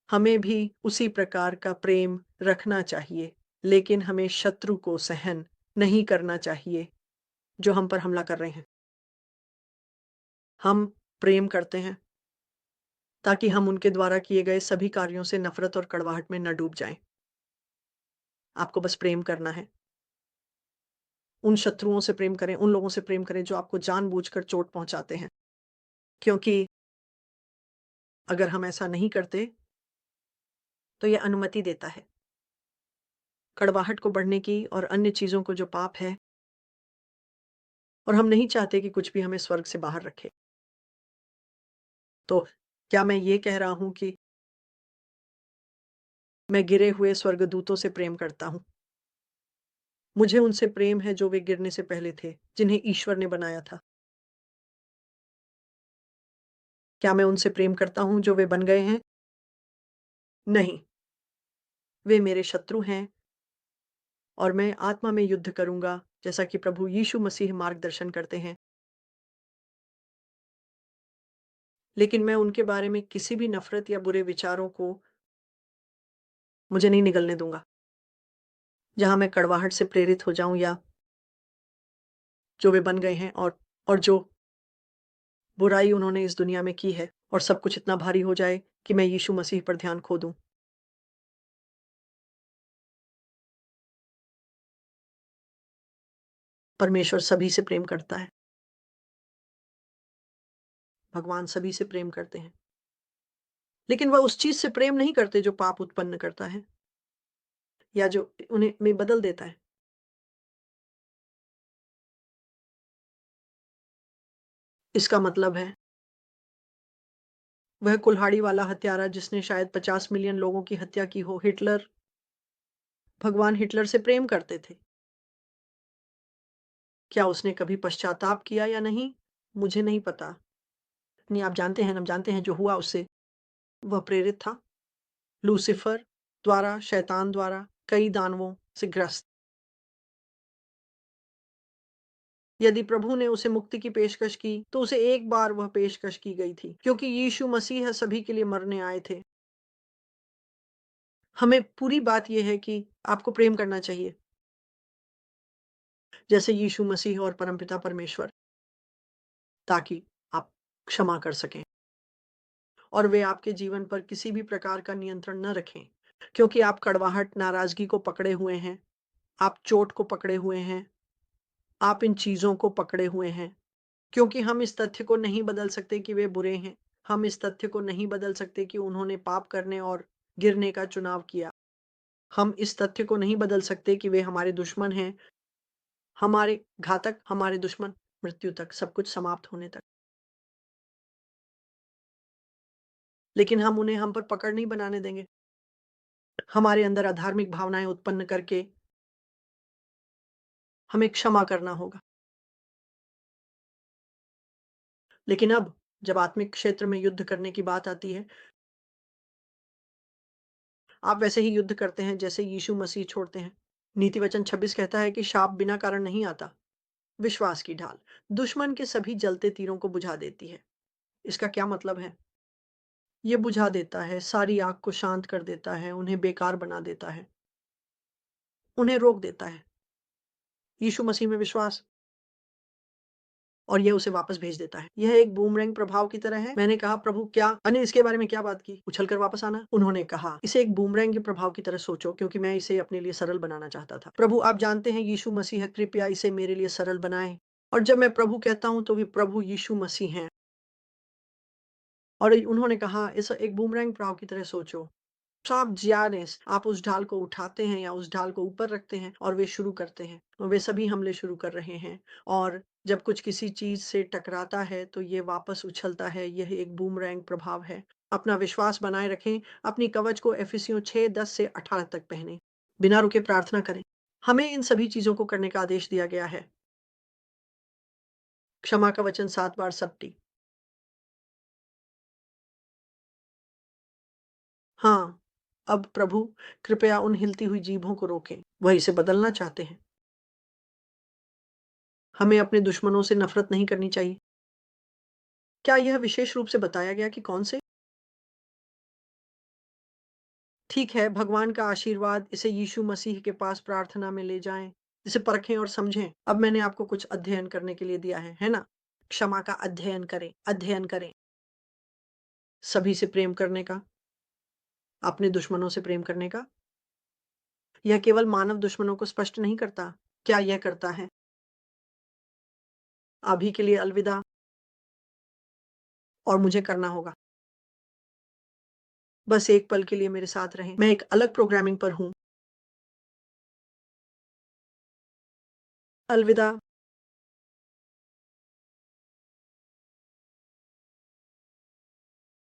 हमें भी उसी प्रकार का प्रेम रखना चाहिए, लेकिन हमें शत्रु को सहन नहीं करना चाहिए, जो हम पर हमला कर रहे हैं। हम प्रेम करते हैं ताकि हम उनके द्वारा किए गए सभी कार्यों से नफ़रत और कड़वाहट में न डूब जाएँ। आपको बस प्रेम करना है। उन शत्रुओं से प्रेम करें, उन लोगों से प्रेम करें जो आपको जानबूझकर चोट पहुँचाते हैं। क्योंकि अगर हम ऐसा नहीं करते, तो ये अनुमति देता है कड़वाहट को बढ़ने की और अन्य चीज़ों को जो पाप है, और हम नहीं चाहते कि कुछ भी हमें स्वर्ग से बाहर रखे। तो क्या मैं ये कह रहा हूँ कि मैं गिरे हुए स्वर्गदूतों से प्रेम करता हूँ? मुझे उनसे प्रेम है जो वे गिरने से पहले थे, जिन्हें ईश्वर ने बनाया था। क्या मैं उनसे प्रेम करता हूँ जो वे बन गए हैं? नहीं, वे मेरे शत्रु हैं और मैं आत्मा में युद्ध करूँगा, जैसा कि प्रभु यीशु मसीह मार्गदर्शन करते हैं। लेकिन मैं उनके बारे में किसी भी नफ़रत या बुरे विचारों को मुझे नहीं निगलने दूँगा। जहाँ मैं कड़वाहट से प्रेरित हो जाऊँ या जो वे बन गए हैं और जो बुराई उन्होंने इस दुनिया में की है और सब कुछ इतना भारी हो जाए कि मैं यीशु मसीह पर ध्यान खो दूँ। परमेश्वर सभी से प्रेम करता है। भगवान सभी से प्रेम करते हैं। लेकिन वह उस चीज़ से प्रेम नहीं करते जो पाप उत्पन्न करता है या जो उन्हें में बदल देता है। इसका मतलब है वह कुल्हाड़ी वाला हत्यारा जिसने शायद 50 मिलियन लोगों की हत्या की हो, हिटलर, भगवान हिटलर से प्रेम करते थे। क्या उसने कभी पश्चाताप किया या नहीं? मुझे नहीं पता। नहीं, आप जानते हैं, हम जानते हैं जो हुआ उससे। वह प्रेरित था लूसीफर द्वारा, शैतान द्वारा, कई दानवों से ग्रस्त। यदि प्रभु ने उसे मुक्ति की पेशकश की, तो उसे एक बार वह पेशकश की गई थी, क्योंकि यीशु मसीह सभी के लिए मरने आए थे। हमें पूरी बात ये है कि आपको प्रेम करना चाहिए, जैसे यीशु मसीह और परमपिता परमेश्वर, ताकि आप क्षमा कर सकें और वे आपके जीवन पर किसी भी प्रकार का नियंत्रण न रखें, क्योंकि आप कड़वाहट, नाराज़गी को पकड़े हुए हैं, आप चोट को पकड़े हुए हैं, आप इन चीज़ों को पकड़े हुए हैं। क्योंकि हम इस तथ्य को नहीं बदल सकते कि वे बुरे हैं। हम इस तथ्य को नहीं बदल सकते कि उन्होंने पाप करने और गिरने का चुनाव किया। हम इस तथ्य को नहीं बदल सकते कि वे हमारे दुश्मन हैं, हमारे घातक, हमारे दुश्मन, मृत्यु तक, सब कुछ समाप्त होने तक। लेकिन हम उन्हें हम पर पकड़ नहीं बनाने देंगे। हमारे अंदर अधार्मिक भावनाएँ उत्पन्न करके हमें क्षमा करना होगा। लेकिन अब जब आत्मिक क्षेत्र में युद्ध करने की बात आती है, आप वैसे ही युद्ध करते हैं जैसे यीशु मसीह छोड़ते हैं। नीति वचन 26 कहता है कि शाप बिना कारण नहीं आता। विश्वास की ढाल दुश्मन के सभी जलते तीरों को बुझा देती है। इसका क्या मतलब है? ये बुझा देता है, सारी आग को शांत कर देता है, उन्हें बेकार बना देता है, उन्हें रोक देता है। यीशु मसीह में विश्वास और ये उसे वापस भेज देता है। यह एक बूमरैंग प्रभाव की तरह है। मैंने कहा प्रभु क्या अने इसके बारे में क्या बात की? उछल कर वापस आना? उन्होंने कहा इसे एक बूमरैंग के प्रभाव की तरह सोचो क्योंकि मैं इसे अपने लिए सरल बनाना चाहता था। प्रभु आप जानते हैं यीशु मसीह कृपया इसे मेरे लिए सरल बनाएं। और जब मैं प्रभु कहता हूं तो वे प्रभु यीशु मसीह हैं। और उन्होंने कहा इस एक बूमरैंग प्रभाव की तरह सोचो। आप जियानेस आप उस ढाल को उठाते हैं या उस ढाल को ऊपर रखते हैं और वे शुरू करते हैं और वे सभी हमले शुरू कर रहे हैं और जब कुछ किसी चीज से टकराता है तो ये वापस उछलता है। यह एक बूमरैंग प्रभाव है। अपना विश्वास बनाए रखें। अपनी कवच को एफिसियों 6:10 से 18 तक पहने। बिना रुके प्रार्थना करें। हमें इन सभी चीजों को करने का आदेश दिया गया है। क्षमा का वचन 7 बार सपटी। हाँ, अब प्रभु कृपया उन हिलती हुई जीभों को रोकें। वह इसे बदलना चाहते हैं। हमें अपने दुश्मनों से नफ़रत नहीं करनी चाहिए। क्या यह विशेष रूप से बताया गया कि कौन से? ठीक है, भगवान का आशीर्वाद इसे यीशु मसीह के पास प्रार्थना में ले जाएँ। इसे परखें और समझें। अब मैंने आपको कुछ अध्ययन करने के लिए दिया है ना? क्षमा का अध्ययन करें। सभी से प्रेम करने का, अपने दुश्मनों से प्रेम करने का। यह केवल मानव दुश्मनों को स्पष्ट नहीं करता। क्या यह करता है? अभी के लिए अलविदा और मुझे करना होगा। बस एक पल के लिए मेरे साथ रहें। मैं एक अलग प्रोग्रामिंग पर हूँ। अलविदा।